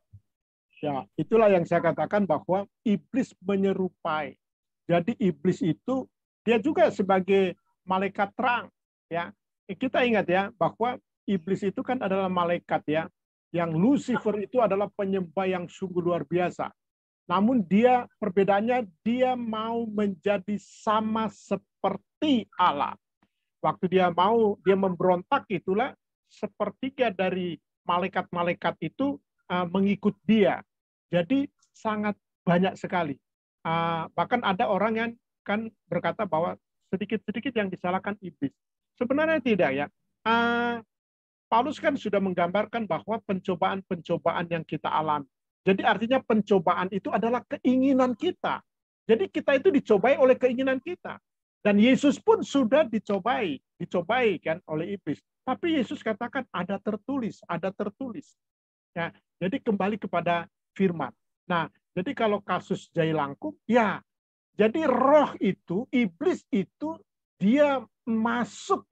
Ya, itulah yang saya katakan bahwa iblis menyerupai. Jadi iblis itu dia juga sebagai malaikat terang ya. Kita ingat ya bahwa iblis itu kan adalah malaikat ya. Yang Lucifer itu adalah penyembah yang sungguh luar biasa. Namun dia perbedaannya dia mau menjadi sama seperti Allah. Waktu dia memberontak itulah sepertiga dari malaikat-malaikat itu mengikut dia. Jadi sangat banyak sekali. Bahkan ada orang yang kan berkata bahwa sedikit-sedikit yang disalahkan iblis. Sebenarnya tidak ya. Paulus kan sudah menggambarkan bahwa pencobaan-pencobaan yang kita alami. Jadi artinya pencobaan itu adalah keinginan kita. Jadi kita itu dicobai oleh keinginan kita. Dan Yesus pun sudah dicobai kan oleh iblis. Tapi Yesus katakan ada tertulis. Ya, jadi kembali kepada firman. Nah, jadi kalau kasus Jailangkung, ya, jadi roh itu, iblis itu dia masuk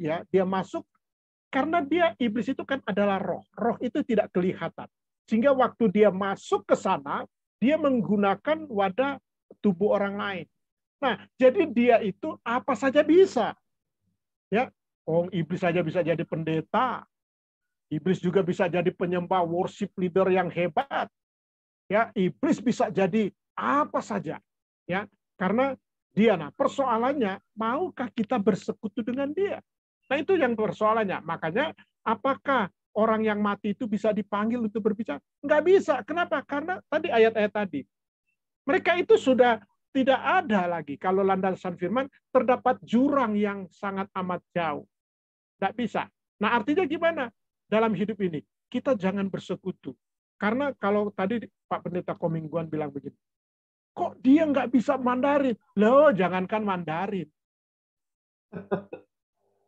karena iblis itu kan adalah roh. Roh itu tidak kelihatan. Sehingga waktu dia masuk ke sana, dia menggunakan wadah tubuh orang lain. Nah, jadi dia itu apa saja bisa. Ya, iblis saja bisa jadi pendeta. Iblis juga bisa jadi penyembah worship leader yang hebat. Ya, iblis bisa jadi apa saja. Ya, karena dia. Nah, persoalannya maukah kita bersekutu dengan dia? Nah, itu yang persoalannya. Makanya apakah orang yang mati itu bisa dipanggil untuk berbicara? Nggak bisa. Kenapa? Karena tadi ayat-ayat tadi. Mereka itu sudah tidak ada lagi. Kalau landasan firman, terdapat jurang yang sangat amat jauh. Nggak bisa. Nah, artinya gimana? Dalam hidup ini, kita jangan bersekutu. Karena kalau tadi Pak Pendeta Komingguan bilang begini, kok dia nggak bisa Mandarin? Loh, jangankan Mandarin.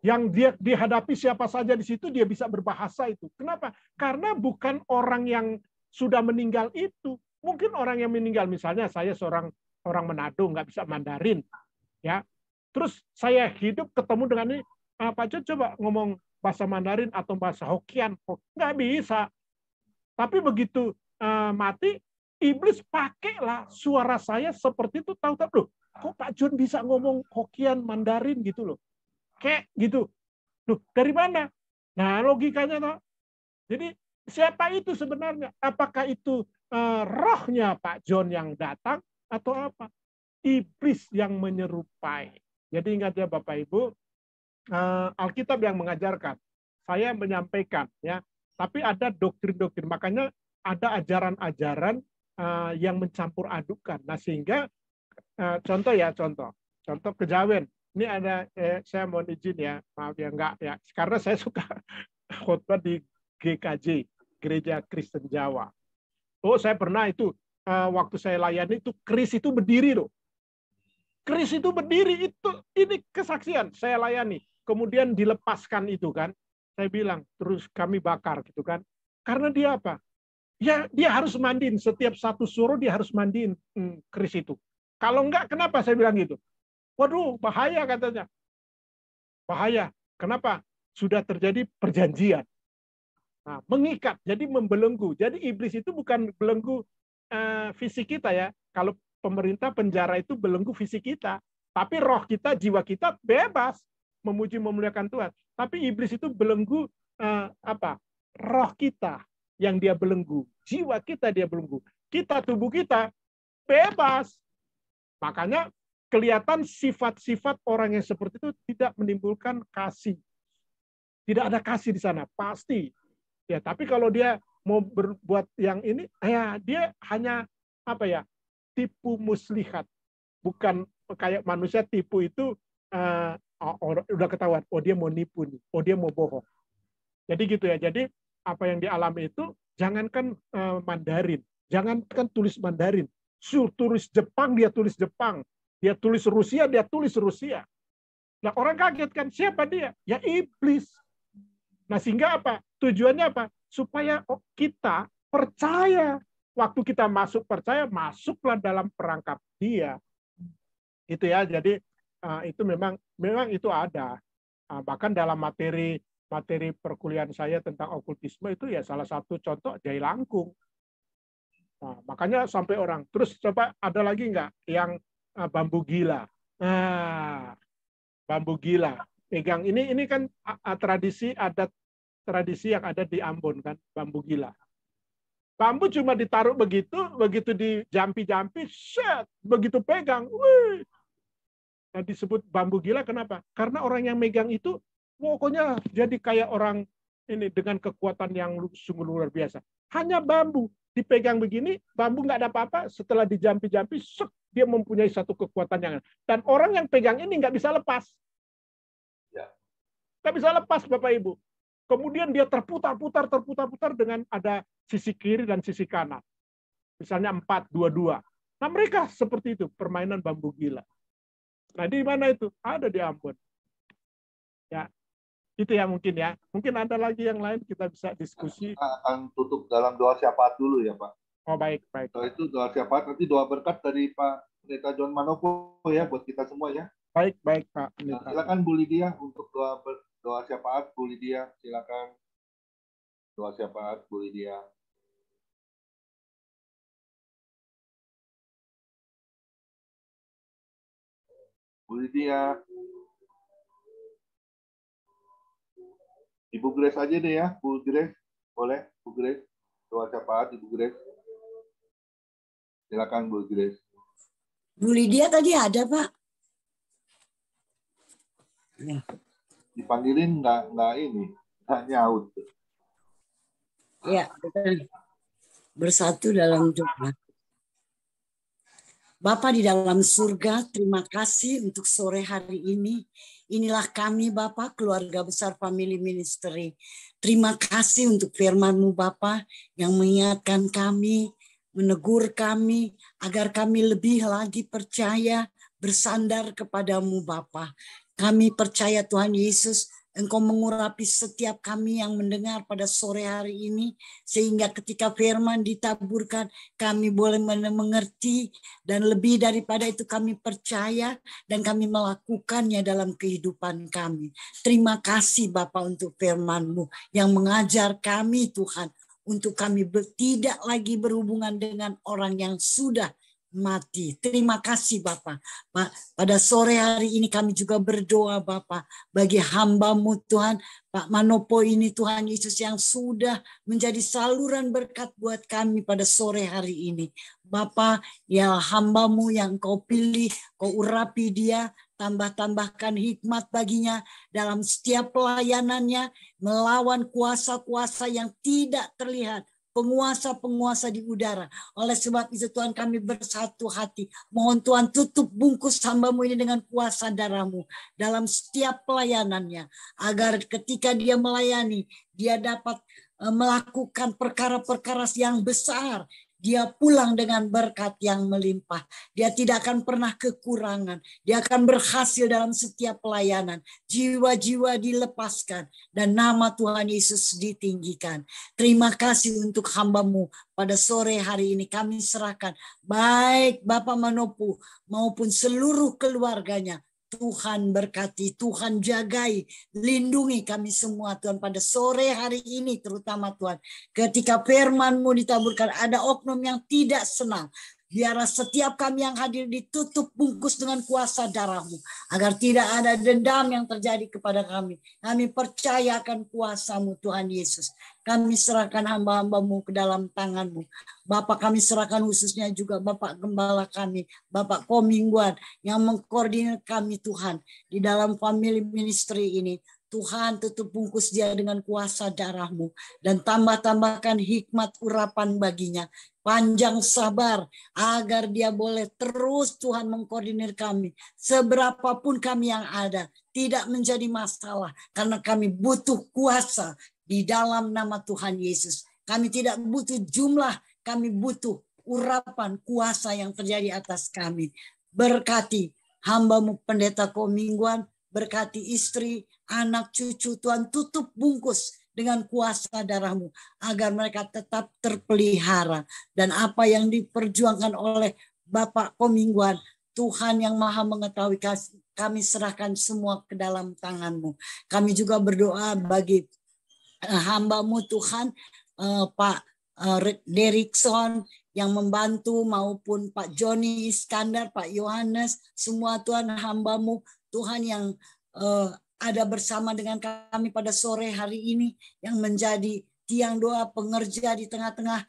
Yang dia dihadapi siapa saja di situ, dia bisa berbahasa itu. Kenapa? Karena bukan orang yang sudah meninggal itu. Mungkin orang yang meninggal, misalnya saya seorang orang Manado, nggak bisa Mandarin. Ya, terus saya hidup ketemu dengan ini, Pak John coba ngomong bahasa Mandarin atau bahasa Hokkien. Nggak bisa. Tapi begitu mati, iblis pakailah suara saya seperti itu. Tahu-tahu, loh, kok Pak John bisa ngomong Hokkien, Mandarin gitu loh. Kayak gitu. Loh, dari mana? Nah, logikanya toh. Jadi siapa itu sebenarnya? Apakah itu rohnya Pak John yang datang atau apa? Iblis yang menyerupai. Jadi ingat ya Bapak Ibu, Alkitab yang mengajarkan. Saya menyampaikan ya. Tapi ada doktrin-doktrin. Makanya ada ajaran-ajaran yang mencampur adukan. Nah, sehingga contoh kejawen. Ini ada saya mohon izin ya, maaf ya enggak ya. Karena saya suka khotbah di GKJ, Gereja Kristen Jawa. Oh, saya pernah itu waktu saya layani itu keris itu berdiri loh. Keris itu berdiri itu ini kesaksian saya layani. Kemudian dilepaskan itu kan. Saya bilang, terus kami bakar gitu kan. Karena dia apa? Ya, dia harus mandiin. Setiap satu suruh dia harus mandiin keris itu. Kalau enggak, kenapa saya bilang gitu? Waduh, bahaya katanya. Bahaya. Kenapa? Sudah terjadi perjanjian. Nah, mengikat, jadi membelenggu. Jadi iblis itu bukan belenggu fisik kita ya. Kalau pemerintah penjara itu belenggu fisik kita. Tapi roh kita, jiwa kita bebas memuji memuliakan Tuhan. Tapi iblis itu belenggu roh kita yang dia belenggu, jiwa kita dia belenggu. Kita tubuh kita bebas. Makanya kelihatan sifat-sifat orang yang seperti itu tidak menimbulkan kasih. Tidak ada kasih di sana, pasti. Ya, tapi kalau dia mau berbuat yang ini, ya dia hanya apa ya? Tipu muslihat. Bukan kayak manusia tipu itu udah ketahuan, oh dia mau nipu nih, oh dia mau bohong. Jadi gitu ya. Jadi apa yang dialami itu jangankan Mandarin, jangankan tulis Mandarin, tulis Jepang dia tulis Jepang, dia tulis Rusia dia tulis Rusia. Nah orang kaget kan, siapa dia? Ya iblis. Nah sehingga apa? Tujuannya apa? Supaya kita percaya. Waktu kita masuk percaya, masuklah dalam perangkap dia. Itu ya. Jadi itu memang itu ada. Bahkan dalam materi perkuliahan saya tentang okultisme itu ya salah satu contoh Jai Langkung. Nah, makanya sampai orang. Terus coba ada lagi nggak yang bambu gila? Nah, bambu gila. Pegang ini kan tradisi adat tradisi yang ada di Ambon kan, bambu gila. Bambu cuma ditaruh begitu dijampi-jampi, set, begitu pegang, wih. Nah, disebut bambu gila kenapa? Karena orang yang megang itu pokoknya jadi kayak orang ini dengan kekuatan yang sungguh luar biasa. Hanya bambu dipegang begini, bambu nggak ada apa-apa. Setelah dijampi-jampi, set, dia mempunyai satu kekuatan yang. Dan orang yang pegang ini nggak bisa lepas. Nggak bisa lepas, Bapak Ibu. Kemudian dia terputar-putar dengan ada sisi kiri dan sisi kanan. Misalnya 4-2-2. Nah mereka seperti itu, permainan bambu gila. Nah di mana itu? Ada di Ambon. Ya, itu ya mungkin ya. Mungkin ada lagi yang lain kita bisa diskusi. Kita akan tutup dalam doa syafaat dulu ya Pak. Oh baik. Setelah itu doa syafaat, nanti doa berkat dari Pak Pendeta John Manopo ya buat kita semua ya. Baik Pak. Nah, silakan Bu Lydia untuk doa syafaat, Bu Lydia, silakan. Doa syafaat, Bu Lydia. Bu Lydia. Ibu Grace aja deh ya, Bu Grace. Boleh, Bu Grace. Doa syafaat, Ibu Grace. Silakan, Bu Grace. Bu Lydia tadi ada, Pak. Dipanggilin nggak ini, nggak nyaut. Ya, bersatu dalam doa. Bapa di dalam surga, terima kasih untuk sore hari ini. Inilah kami Bapa, keluarga besar Family Ministry. Terima kasih untuk firman-Mu Bapa yang mengingatkan kami, menegur kami, agar kami lebih lagi percaya, bersandar kepadamu Bapa. Kami percaya Tuhan Yesus, Engkau mengurapi setiap kami yang mendengar pada sore hari ini, sehingga ketika firman ditaburkan, kami boleh mengerti, dan lebih daripada itu kami percaya, dan kami melakukannya dalam kehidupan kami. Terima kasih Bapa untuk firman-Mu yang mengajar kami Tuhan, untuk kami tidak lagi berhubungan dengan orang yang sudah mati. Terima kasih Bapak. Pada sore hari ini kami juga berdoa Bapak bagi hamba-Mu Tuhan, Pak Manopo ini Tuhan Yesus yang sudah menjadi saluran berkat buat kami pada sore hari ini. Bapak, ya hamba-Mu yang Kau pilih, Kau urapi dia, tambahkan hikmat baginya dalam setiap pelayanannya, melawan kuasa-kuasa yang tidak terlihat, penguasa-penguasa di udara. Oleh sebab itu Tuhan kami bersatu hati. Mohon Tuhan tutup bungkus hamba-Mu ini dengan kuasa darah-Mu dalam setiap pelayanannya. Agar ketika dia melayani, dia dapat melakukan perkara-perkara yang besar. Dia pulang dengan berkat yang melimpah. Dia tidak akan pernah kekurangan. Dia akan berhasil dalam setiap pelayanan. Jiwa-jiwa dilepaskan. Dan nama Tuhan Yesus ditinggikan. Terima kasih untuk hamba-Mu pada sore hari ini. Kami serahkan baik Bapak Manopo maupun seluruh keluarganya. Tuhan berkati, Tuhan jagai, lindungi kami semua Tuhan pada sore hari ini terutama Tuhan. Ketika firman-Mu ditaburkan ada oknum yang tidak senang. Biarlah setiap kami yang hadir ditutup bungkus dengan kuasa darah-Mu. Agar tidak ada dendam yang terjadi kepada kami. Kami percayakan kuasa-Mu Tuhan Yesus. Kami serahkan hamba-hamba-Mu ke dalam tangan-Mu. Bapak kami serahkan khususnya juga Bapak Gembala kami. Bapak Komingguan yang mengkoordinir kami Tuhan. Di dalam family ministry ini. Tuhan, tutup bungkus dia dengan kuasa darah-Mu. Dan tambahkan hikmat urapan baginya. Panjang sabar, agar dia boleh terus Tuhan mengkoordinir kami. Seberapapun kami yang ada, tidak menjadi masalah. Karena kami butuh kuasa di dalam nama Tuhan Yesus. Kami tidak butuh jumlah, kami butuh urapan kuasa yang terjadi atas kami. Berkati hamba-Mu Pendeta Komingguan, berkati istri, anak, cucu, Tuhan tutup bungkus dengan kuasa darah-Mu, agar mereka tetap terpelihara. Dan apa yang diperjuangkan oleh Bapak Komingguan, Tuhan yang Maha Mengetahui, kami serahkan semua ke dalam tangan-Mu. Kami juga berdoa bagi hamba-Mu Tuhan, Pak Derikson yang membantu, maupun Pak Joni Iskandar, Pak Yohanes, semua Tuhan hamba-Mu Tuhan yang ada bersama dengan kami pada sore hari ini, yang menjadi tiang doa pengerja di tengah-tengah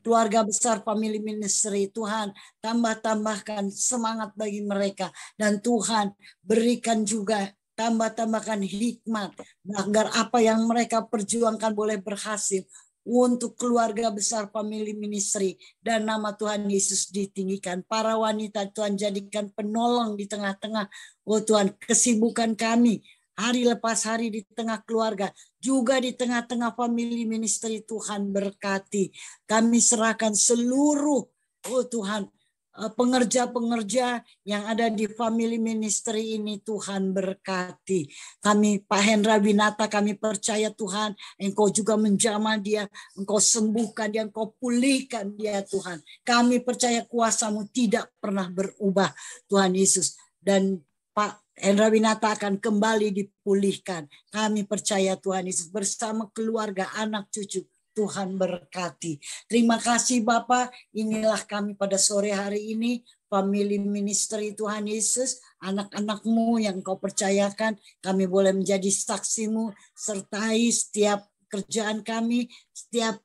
keluarga besar Family Ministry. Tuhan, tambahkan semangat bagi mereka, dan Tuhan berikan juga tambahkan hikmat agar apa yang mereka perjuangkan boleh berhasil untuk keluarga besar Family Ministry, dan nama Tuhan Yesus ditinggikan. Para wanita Tuhan jadikan penolong di tengah-tengah, oh Tuhan, kesibukan kami hari lepas hari di tengah keluarga, juga di tengah-tengah Family Ministry. Tuhan berkati, kami serahkan seluruh, oh Tuhan, pengerja-pengerja yang ada di Family Ministry ini. Tuhan berkati kami. Pak Hendra Winata, kami percaya Tuhan, Engkau juga menjamah dia, Engkau sembuhkan dia, Engkau pulihkan dia Tuhan. Kami percaya kuasa-Mu tidak pernah berubah Tuhan Yesus, dan Pak Hendra Winata akan kembali dipulihkan. Kami percaya Tuhan Yesus, bersama keluarga, anak, cucu. Tuhan berkati. Terima kasih Bapak, inilah kami pada sore hari ini, Family Ministry Tuhan Yesus, anak-anak-Mu yang Kau percayakan, kami boleh menjadi saksi-Mu, sertai setiap kerjaan kami, setiap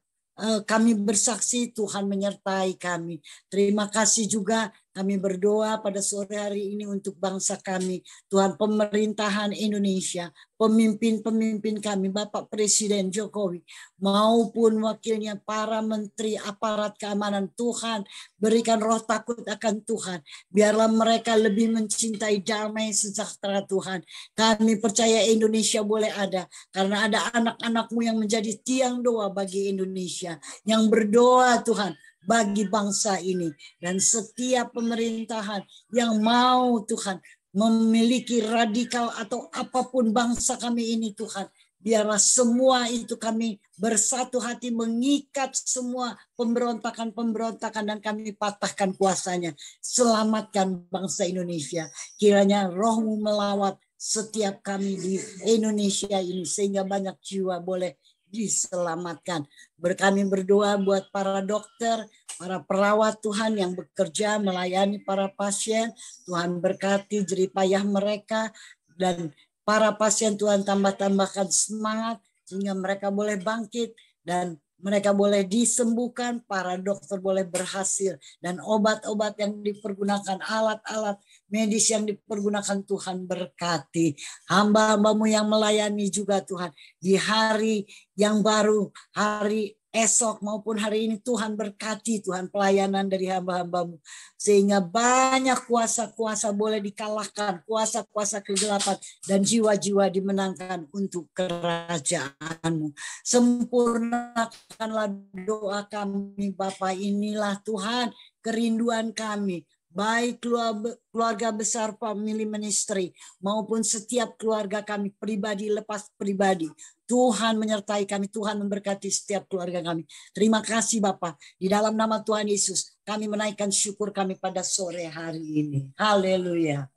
kami bersaksi, Tuhan menyertai kami. Terima kasih juga kami berdoa pada sore hari ini untuk bangsa kami, Tuhan, pemerintahan Indonesia, pemimpin-pemimpin kami, Bapak Presiden Jokowi, maupun wakilnya, para menteri, aparat keamanan. Tuhan, berikan roh takut akan Tuhan. Biarlah mereka lebih mencintai damai sejahtera Tuhan. Kami percaya Indonesia boleh ada, karena ada anak-anak-Mu yang menjadi tiang doa bagi Indonesia, yang berdoa Tuhan bagi bangsa ini, dan setiap pemerintahan yang mau Tuhan memiliki radikal atau apapun bangsa kami ini Tuhan, biarlah semua itu kami bersatu hati mengikat semua pemberontakan-pemberontakan, dan kami patahkan kuasanya. Selamatkan bangsa Indonesia. Kiranya Roh-Mu melawat setiap kami di Indonesia ini, sehingga banyak jiwa boleh diselamatkan. Kami berdoa buat para dokter, para perawat Tuhan yang bekerja melayani para pasien. Tuhan berkati jerih payah mereka, dan para pasien Tuhan tambahkan semangat sehingga mereka boleh bangkit dan mereka boleh disembuhkan, para dokter boleh berhasil, dan obat-obat yang dipergunakan, alat-alat medis yang dipergunakan, Tuhan berkati. Hamba-Hamba-Mu yang melayani juga Tuhan di hari yang baru, hari esok maupun hari ini, Tuhan berkati Tuhan pelayanan dari hamba-hamba-Mu, sehingga banyak kuasa-kuasa boleh dikalahkan, kuasa-kuasa kegelapan, dan jiwa-jiwa dimenangkan untuk kerajaan-Mu. Sempurnakanlah doa kami Bapa. Inilah Tuhan kerinduan kami, baik keluarga besar Family Ministry maupun setiap keluarga kami pribadi lepas pribadi. Tuhan menyertai kami, Tuhan memberkati setiap keluarga kami. Terima kasih Bapa. Di dalam nama Tuhan Yesus kami menaikkan syukur kami pada sore hari ini. Haleluya.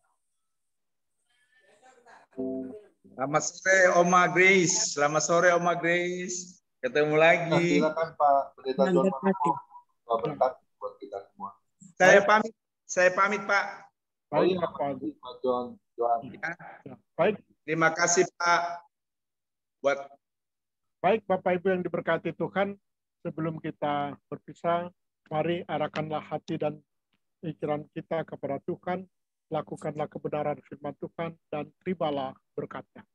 Selamat sore Oma Grace. Selamat sore Oma Grace. Ketemu lagi. Silakan Pak Pendeta John Marco. Berkat buat kita semua. Saya pamit Pak. Baik, Pak John. Ya. Baik. Terima kasih Pak. Baik Bapak Ibu yang diberkati Tuhan, sebelum kita berpisah, mari arahkanlah hati dan pikiran kita kepada Tuhan, lakukanlah kebenaran firman Tuhan, dan terimalah berkat-Nya.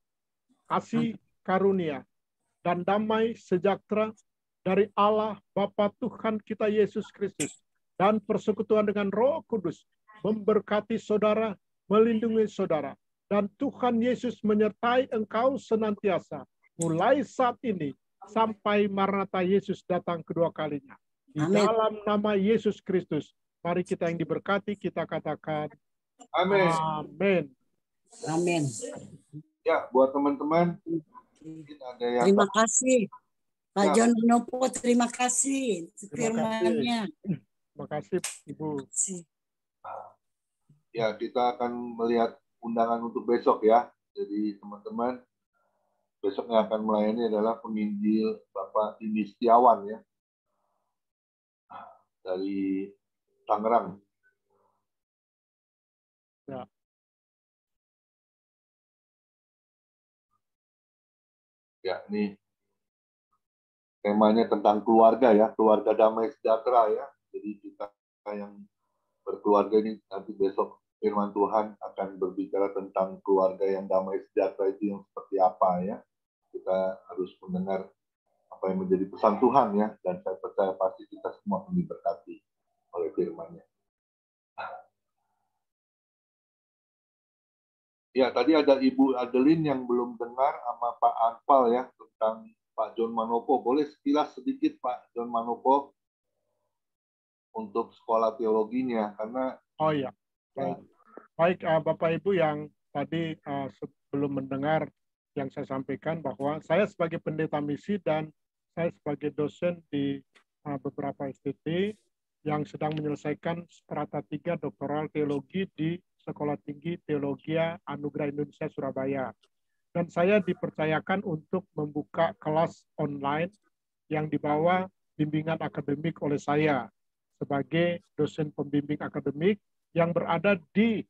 kasih karunia, dan damai sejahtera dari Allah Bapa Tuhan kita Yesus Kristus dan persekutuan dengan Roh Kudus memberkati saudara, melindungi saudara, dan Tuhan Yesus menyertai engkau senantiasa mulai saat ini sampai Maranatha Yesus datang kedua kalinya. Di dalam nama Yesus Kristus, mari kita yang diberkati, kita katakan Amin. Amin. Amin. Ya, buat teman-teman, mungkin ada yang Terima kasih. Pak Ya. John Manopo, terima kasih firman-Nya. Terima kasih, Ibu. Ya, kita akan melihat undangan untuk besok ya. Jadi teman-teman, besok yang akan melayani adalah penginjil Bapak Indi Setiawan ya, dari Tangerang. Ya. Ya, ini temanya tentang keluarga ya, keluarga damai sejahtera ya. Jadi kita yang berkeluarga ini nanti besok firman Tuhan akan berbicara tentang keluarga yang damai sejahtera itu yang seperti apa ya. Kita harus mendengar apa yang menjadi pesan Tuhan ya, dan saya percaya pasti kita semua akan diberkati oleh firman-Nya. Ya, tadi ada Ibu Adeline yang belum dengar sama Pak Anpal ya tentang Pak John Manopo. Boleh sekilas sedikit Pak John Manopo untuk sekolah teologinya, karena Oh iya, baik. Baik, Bapak Ibu yang tadi sebelum mendengar yang saya sampaikan bahwa saya sebagai pendeta misi dan saya sebagai dosen di beberapa STT yang sedang menyelesaikan strata 3 doktoral teologi di Sekolah Tinggi Teologi Anugerah Indonesia Surabaya. Dan saya dipercayakan untuk membuka kelas online yang dibawa bimbingan akademik oleh saya sebagai dosen pembimbing akademik yang berada di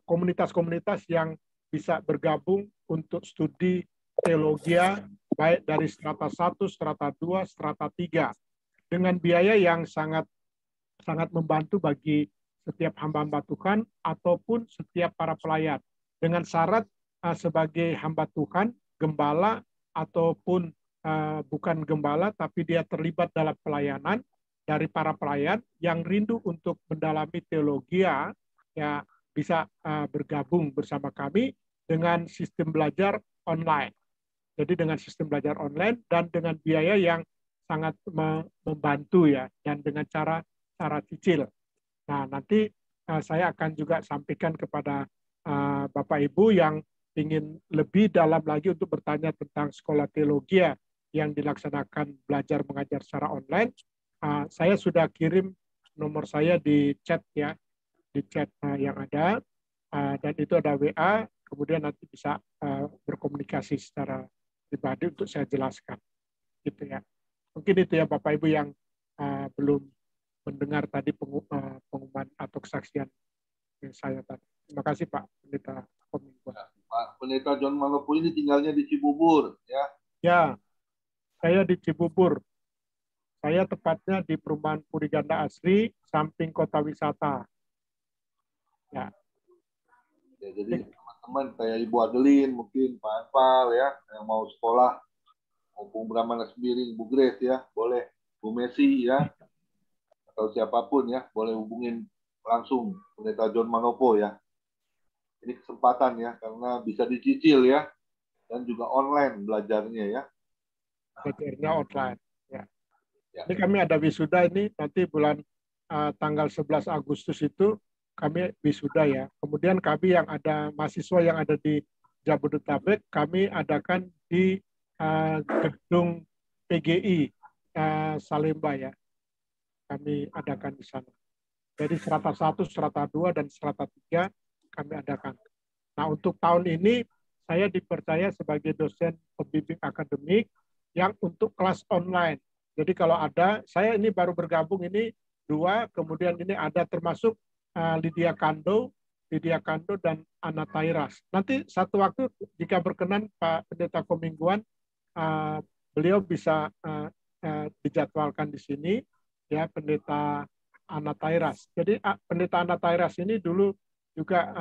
komunitas-komunitas yang bisa bergabung untuk studi teologi baik dari strata 1, strata 2, strata 3 dengan biaya yang sangat membantu bagi setiap hamba-hamba Tuhan ataupun setiap para pelayan dengan syarat sebagai hamba Tuhan, gembala ataupun bukan gembala tapi dia terlibat dalam pelayanan dari para pelayan yang rindu untuk mendalami teologi ya bisa bergabung bersama kami dengan sistem belajar online. Jadi dengan sistem belajar online dan dengan biaya yang sangat membantu ya, dan dengan cara cicil. Nah, nanti saya akan juga sampaikan kepada Bapak Ibu yang ingin lebih dalam lagi untuk bertanya tentang sekolah teologi yang dilaksanakan belajar mengajar secara online. Saya sudah kirim nomor saya di chat ya, di chat yang ada, dan itu ada WA, kemudian nanti bisa berkomunikasi secara pribadi untuk saya jelaskan. Gitu ya. Mungkin itu ya Bapak Ibu yang belum mendengar tadi pengumuman atau kesaksian saya tadi. Terima kasih Pak Pendeta Komingguan. Pak Pendeta John Manopo ini tinggalnya di Cibubur ya? Ya, saya di Cibubur. Saya tepatnya di perumahan Puriganda Asri, samping kota wisata. Ya. Ya, jadi teman-teman kayak Ibu Adeline, mungkin Pak Anpal ya, yang mau sekolah, maupun Brahmana Sembiring, Bu Grace ya, boleh, Bu Messi ya, atau siapapun ya, boleh hubungin langsung Pendeta John Manopo ya. Ini kesempatan ya, karena bisa dicicil ya, dan juga online belajarnya ya. Belajarnya online. Ya. Ya. Ini kami ada wisuda ini, nanti bulan tanggal 11 Agustus itu kami wisuda ya. Kemudian kami yang ada mahasiswa yang ada di Jabodetabek, kami adakan di gedung PGI Salemba ya. Kami adakan di sana. Jadi strata 1, strata 2, dan strata 3 kami adakan. Nah, untuk tahun ini saya dipercaya sebagai dosen pembimbing akademik yang untuk kelas online. Jadi kalau ada, saya ini baru bergabung ini 2, kemudian ini ada termasuk Lydia Kando dan Ana Tairas. Nanti satu waktu jika berkenan Pak Pendeta Komingguan, beliau bisa dijadwalkan di sini ya, Pendeta Ana Tairas. Jadi Pendeta Ana Tairas ini dulu juga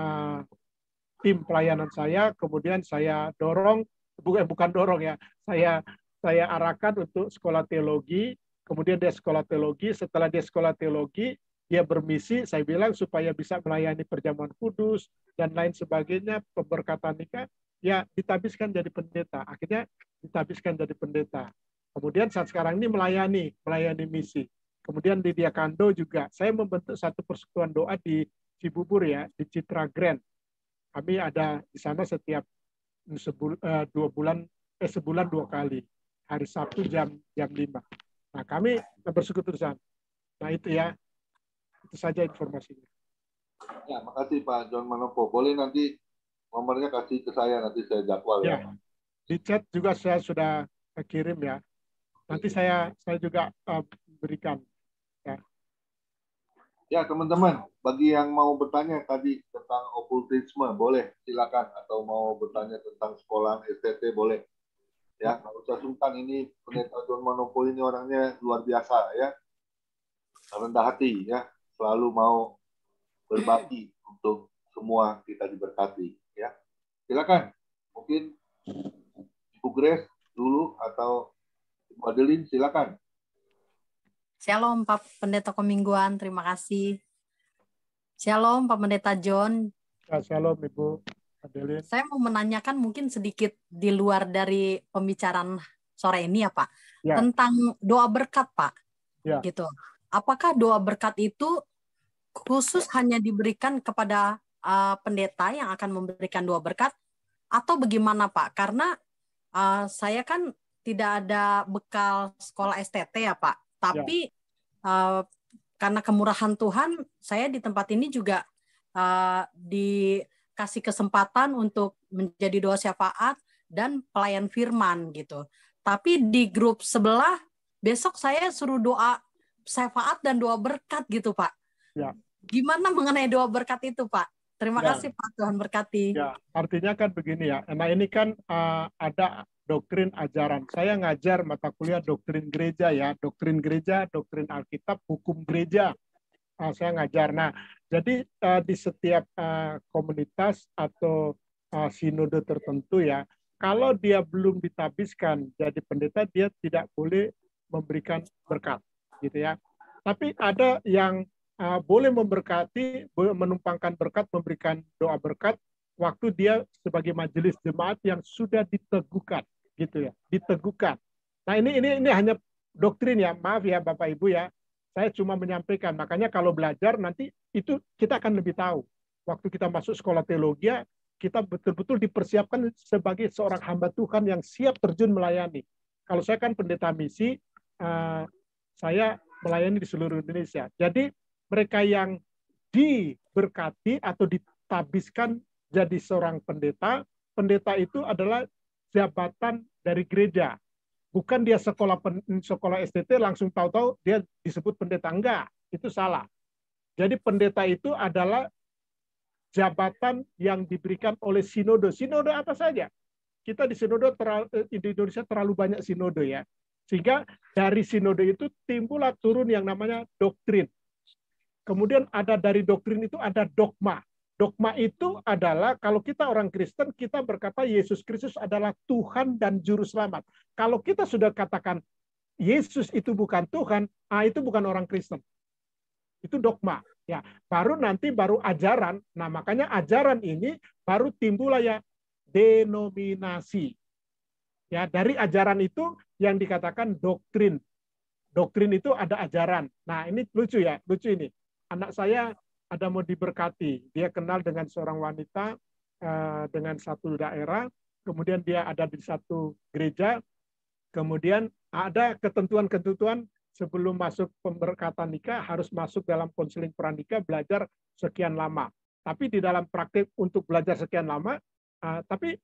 tim pelayanan saya, kemudian saya dorong, bukan dorong ya, saya arahkan untuk sekolah teologi, kemudian dia sekolah teologi, setelah dia sekolah teologi, dia bermisi, saya bilang supaya bisa melayani perjamuan kudus dan lain sebagainya, pemberkatan nikah, ya ditabiskan jadi pendeta. Akhirnya ditabiskan jadi pendeta. Kemudian saat sekarang ini melayani misi. Kemudian di Diakando juga, saya membentuk satu persekutuan doa di Cibubur ya, di Citra Grand. Kami ada di sana setiap sebulan 2 kali. Hari Sabtu jam 5. Nah, kami bersekutu di sana. Nah, itu ya. Itu saja informasinya. Ya, makasih Pak John Manopo. Boleh nanti nomornya kasih ke saya, nanti saya jadwal ya. Di chat juga saya sudah kirim ya. Nanti saya juga berikan. Ya teman-teman, bagi yang mau bertanya tadi tentang okultisme, boleh silakan. Atau mau bertanya tentang sekolahan STT, boleh. Ya, nggak usah sungkan, ini Pendeta John Manopo ini orangnya luar biasa ya. Rendah hati ya, selalu mau berbagi untuk semua kita diberkati ya. Silakan, mungkin Ibu Grace dulu atau Ibu Adeline, silakan. Shalom Pak Pendeta Komingguan, terima kasih. Shalom Pak Pendeta John. Shalom Ibu Adeline. Saya mau menanyakan mungkin sedikit di luar dari pembicaraan sore ini ya Pak, ya, tentang doa berkat Pak. Ya. Gitu. Apakah doa berkat itu khusus hanya diberikan kepada pendeta yang akan memberikan doa berkat, atau bagaimana Pak? Karena saya kan tidak ada bekal sekolah STT ya Pak. Tapi karena kemurahan Tuhan, saya di tempat ini juga dikasih kesempatan untuk menjadi doa syafaat dan pelayan firman gitu. Tapi di grup sebelah, besok saya suruh doa syafaat dan doa berkat gitu Pak. Ya. Gimana mengenai doa berkat itu Pak? Terima kasih Pak, Tuhan berkati. Ya, artinya kan begini ya. Nah ini kan ada doktrin ajaran. Saya ngajar mata kuliah doktrin gereja ya, doktrin gereja, doktrin Alkitab, hukum gereja. Saya ngajar. Nah, jadi di setiap komunitas atau sinode tertentu ya, kalau dia belum ditabiskan jadi pendeta, dia tidak boleh memberikan berkat, gitu ya. Tapi ada yang boleh memberkati, boleh menumpangkan berkat, memberikan doa berkat waktu dia sebagai majelis jemaat yang sudah diteguhkan. Gitu ya, diteguhkan. Nah ini hanya doktrin ya, maaf ya Bapak Ibu ya, saya cuma menyampaikan. Makanya kalau belajar nanti itu kita akan lebih tahu. Waktu kita masuk sekolah teologi, kita betul-betul dipersiapkan sebagai seorang hamba Tuhan yang siap terjun melayani. Kalau saya kan pendeta misi, saya melayani di seluruh Indonesia. Jadi mereka yang diberkati atau ditabiskan jadi seorang pendeta, pendeta itu adalah jabatan dari gereja. Bukan dia sekolah STT langsung tahu-tahu dia disebut pendeta. Enggak, itu salah. Jadi pendeta itu adalah jabatan yang diberikan oleh sinode. Sinode apa saja? Kita di sinode di Indonesia terlalu banyak sinode ya. Sehingga dari sinode itu timbullah turun yang namanya doktrin. Kemudian ada dari doktrin itu ada dogma. Dogma itu adalah kalau kita orang Kristen, kita berkata Yesus Kristus adalah Tuhan dan Juru Selamat. Kalau kita sudah katakan Yesus itu bukan Tuhan, itu bukan orang Kristen. Itu dogma. Ya, baru ajaran. Nah, makanya ajaran ini baru timbullah ya denominasi. Ya, dari ajaran itu yang dikatakan doktrin. Doktrin itu ada ajaran. Nah, ini lucu ya, lucu ini. Anak saya ada mau diberkati, dia kenal dengan seorang wanita dengan satu daerah, kemudian dia ada di satu gereja, kemudian ada ketentuan-ketentuan sebelum masuk pemberkatan nikah harus masuk dalam konseling pranikah belajar sekian lama. Tapi di dalam praktik untuk belajar sekian lama, tapi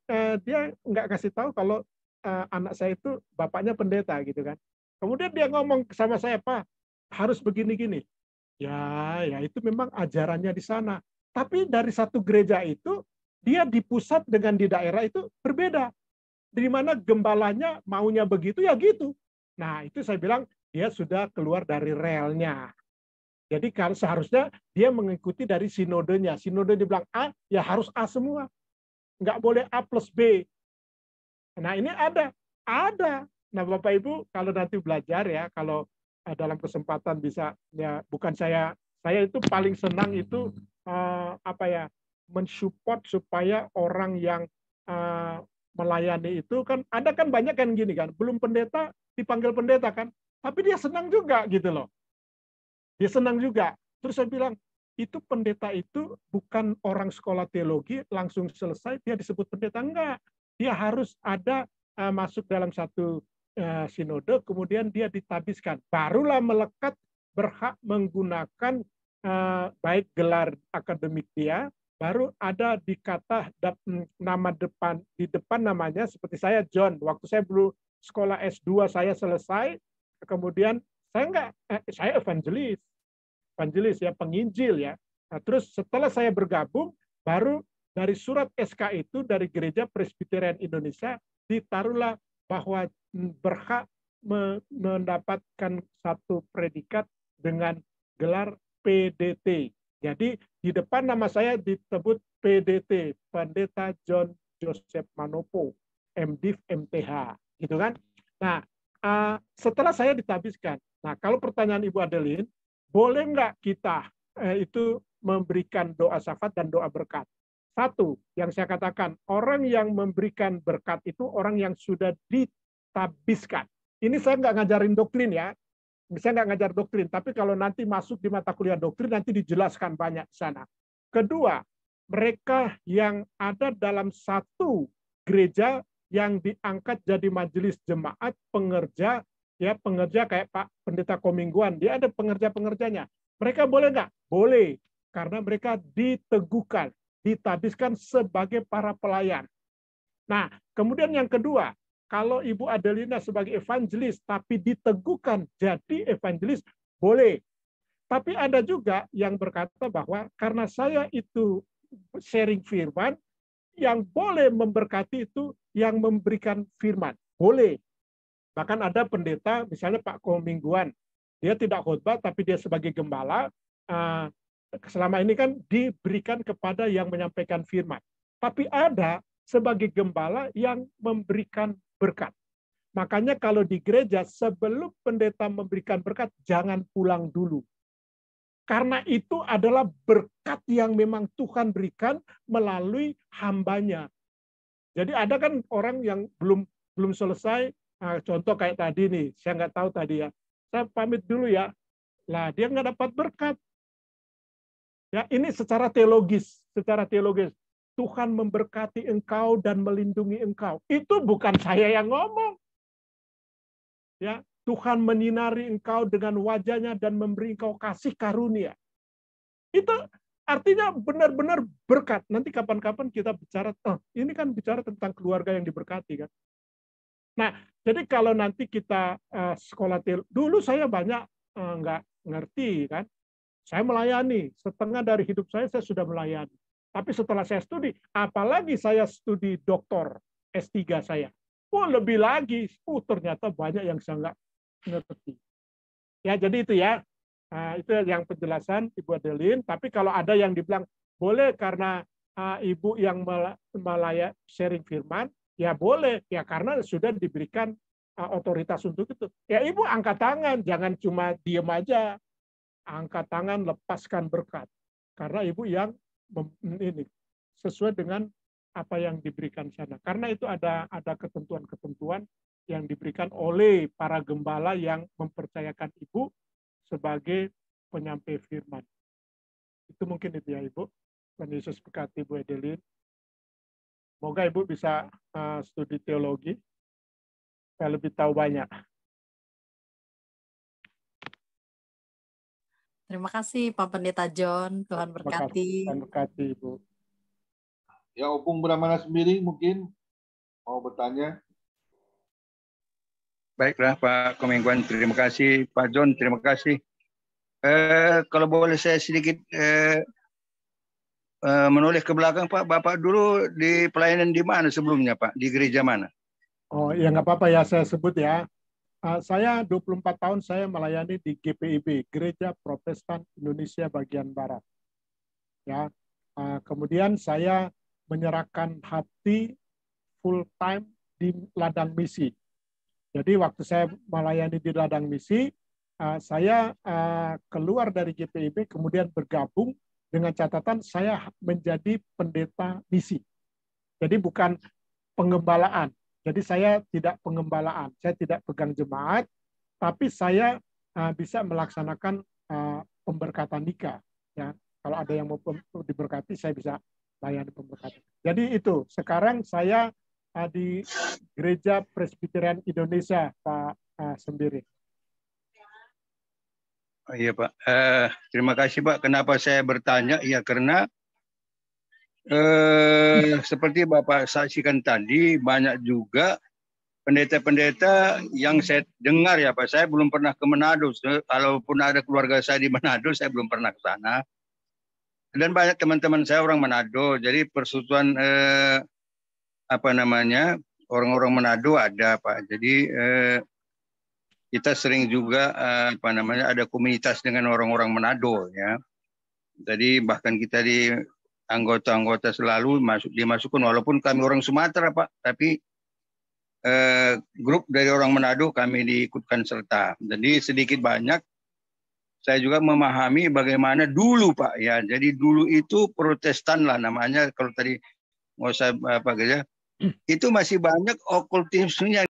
dia nggak kasih tahu kalau anak saya itu bapaknya pendeta gitu kan. Kemudian dia ngomong sama saya, Pak, harus begini-gini. Ya itu memang ajarannya di sana. Tapi dari satu gereja itu, dia di pusat dengan di daerah itu berbeda. Di mana gembalanya maunya begitu, ya gitu. Nah, itu saya bilang, dia sudah keluar dari relnya. Jadi seharusnya dia mengikuti dari sinodenya. Sinode dibilang A, ya harus A semua. nggak boleh A plus B. Nah ini ada. Nah Bapak Ibu kalau nanti belajar ya, kalau dalam kesempatan bisa ya, bukan saya itu paling senang itu mensupport supaya orang yang melayani itu kan ada kan banyak kan gini kan, belum pendeta dipanggil pendeta kan, tapi dia senang juga gitu loh. Dia senang juga. Terus saya bilang, itu pendeta itu bukan orang sekolah teologi langsung selesai dia disebut pendeta, enggak. Dia harus ada masuk dalam satu sinode, kemudian dia ditabiskan. Barulah melekat berhak menggunakan baik gelar akademik dia, baru ada dikata nama depan, di depan namanya seperti saya John. Waktu saya belum sekolah S2 saya selesai, kemudian saya evangelis ya, penginjil ya. Nah, terus setelah saya bergabung, baru dari surat SK itu dari Gereja Presbyterian Indonesia ditaruhlah bahwa berhak mendapatkan satu predikat dengan gelar PDT. Jadi di depan nama saya disebut PDT, Pendeta John Joseph Manopo, MDiv MTH, gitu kan? Nah, setelah saya ditabiskan, nah kalau pertanyaan Ibu Adeline, boleh nggak kita itu memberikan doa syafaat dan doa berkat? Satu, yang saya katakan, orang yang memberikan berkat itu orang yang sudah ditabiskan. Ini saya nggak ngajarin doktrin ya, saya nggak ngajar doktrin, tapi kalau nanti masuk di mata kuliah doktrin, nanti dijelaskan banyak di sana. Kedua, mereka yang ada dalam satu gereja yang diangkat jadi majelis jemaat pengerja, ya pengerja kayak Pak Pendeta Komingguan, dia ada pengerja-pengerjanya. Mereka boleh nggak? Boleh, karena mereka diteguhkan, ditabiskan sebagai para pelayan. Nah, kemudian yang kedua, kalau Ibu Adelina sebagai evangelis tapi diteguhkan jadi evangelis, boleh. Tapi ada juga yang berkata bahwa karena saya itu sharing firman, yang boleh memberkati itu yang memberikan firman. Boleh. Bahkan ada pendeta, misalnya Pak Komingguan, dia tidak khotbah tapi dia sebagai gembala, selama ini kan diberikan kepada yang menyampaikan firman. Tapi ada sebagai gembala yang memberikan berkat. Makanya kalau di gereja sebelum pendeta memberikan berkat, jangan pulang dulu. Karena itu adalah berkat yang memang Tuhan berikan melalui hambanya. Jadi ada kan orang yang belum selesai, contoh kayak tadi nih, saya nggak tahu tadi ya, saya pamit dulu ya, lah dia nggak dapat berkat. Ya, ini secara teologis, Tuhan memberkati engkau dan melindungi engkau. Itu bukan saya yang ngomong. Ya, Tuhan menyinari engkau dengan wajahnya dan memberi engkau kasih karunia. Itu artinya benar-benar berkat. Nanti kapan-kapan kita bicara, ini kan bicara tentang keluarga yang diberkati kan. Nah, jadi kalau nanti kita sekolah teologi, dulu saya banyak nggak ngerti kan. Saya melayani, setengah dari hidup saya sudah melayani. Tapi setelah saya studi, apalagi saya studi doktor S3 saya. Lebih lagi, ternyata banyak yang saya nggak ngerti. Ya, jadi itu ya. Itu yang penjelasan Ibu Adeline. Tapi kalau ada yang dibilang, boleh karena Ibu yang melayani sharing firman, ya boleh. Ya karena sudah diberikan otoritas untuk itu. Ya Ibu angkat tangan, jangan cuma diem aja. Angkat tangan, lepaskan berkat. Karena Ibu yang ini sesuai dengan apa yang diberikan sana. Karena itu ada ketentuan-ketentuan yang diberikan oleh para gembala yang mempercayakan Ibu sebagai penyampai firman. Itu mungkin itu ya Ibu. Tuhan Yesus berkati Ibu Adeline. Semoga Ibu bisa studi teologi, supaya lebih tahu banyak. Terima kasih Pak Pendeta John, Tuhan berkati. Tuhan berkati Ibu. Ya, Opung Brahmana sendiri mungkin mau bertanya. Baiklah Pak Komingguan, terima kasih. Pak John, terima kasih. Kalau boleh saya sedikit menoleh ke belakang Pak. Bapak dulu di pelayanan di mana sebelumnya Pak? Di gereja mana? Oh ya nggak apa-apa ya saya sebut ya. Saya 24 tahun saya melayani di GPIB, Gereja Protestan Indonesia Bagian Barat. Ya, kemudian saya menyerahkan hati full time di ladang misi. Jadi waktu saya melayani di ladang misi, saya keluar dari GPIB kemudian bergabung dengan catatan saya menjadi pendeta misi. Jadi bukan pengembalaan. Jadi saya tidak pengembalaan, saya tidak pegang jemaat, tapi saya bisa melaksanakan pemberkatan nikah. Ya, kalau ada yang mau diberkati, saya bisa layani pemberkatan. Jadi itu, sekarang saya di Gereja Presbyterian Indonesia, Pak Sembiri. Oh, iya Pak, terima kasih Pak. Kenapa saya bertanya? Ya karena seperti Bapak saksikan tadi, banyak juga pendeta-pendeta yang saya dengar ya Pak. Saya belum pernah ke Manado. Kalaupun ada keluarga saya di Manado, saya belum pernah ke sana. Dan banyak teman-teman saya orang Manado. Jadi persekutuan orang-orang Manado ada Pak. Jadi kita sering juga ada komunitas dengan orang-orang Manado ya. Jadi bahkan kita di anggota-anggota selalu dimasukkan walaupun kami orang Sumatera Pak, tapi grup dari orang Manado kami diikutkan serta. Jadi sedikit banyak saya juga memahami bagaimana dulu Pak ya. Jadi dulu itu Protestan lah namanya, kalau tadi mau saya itu masih banyak okultisme yang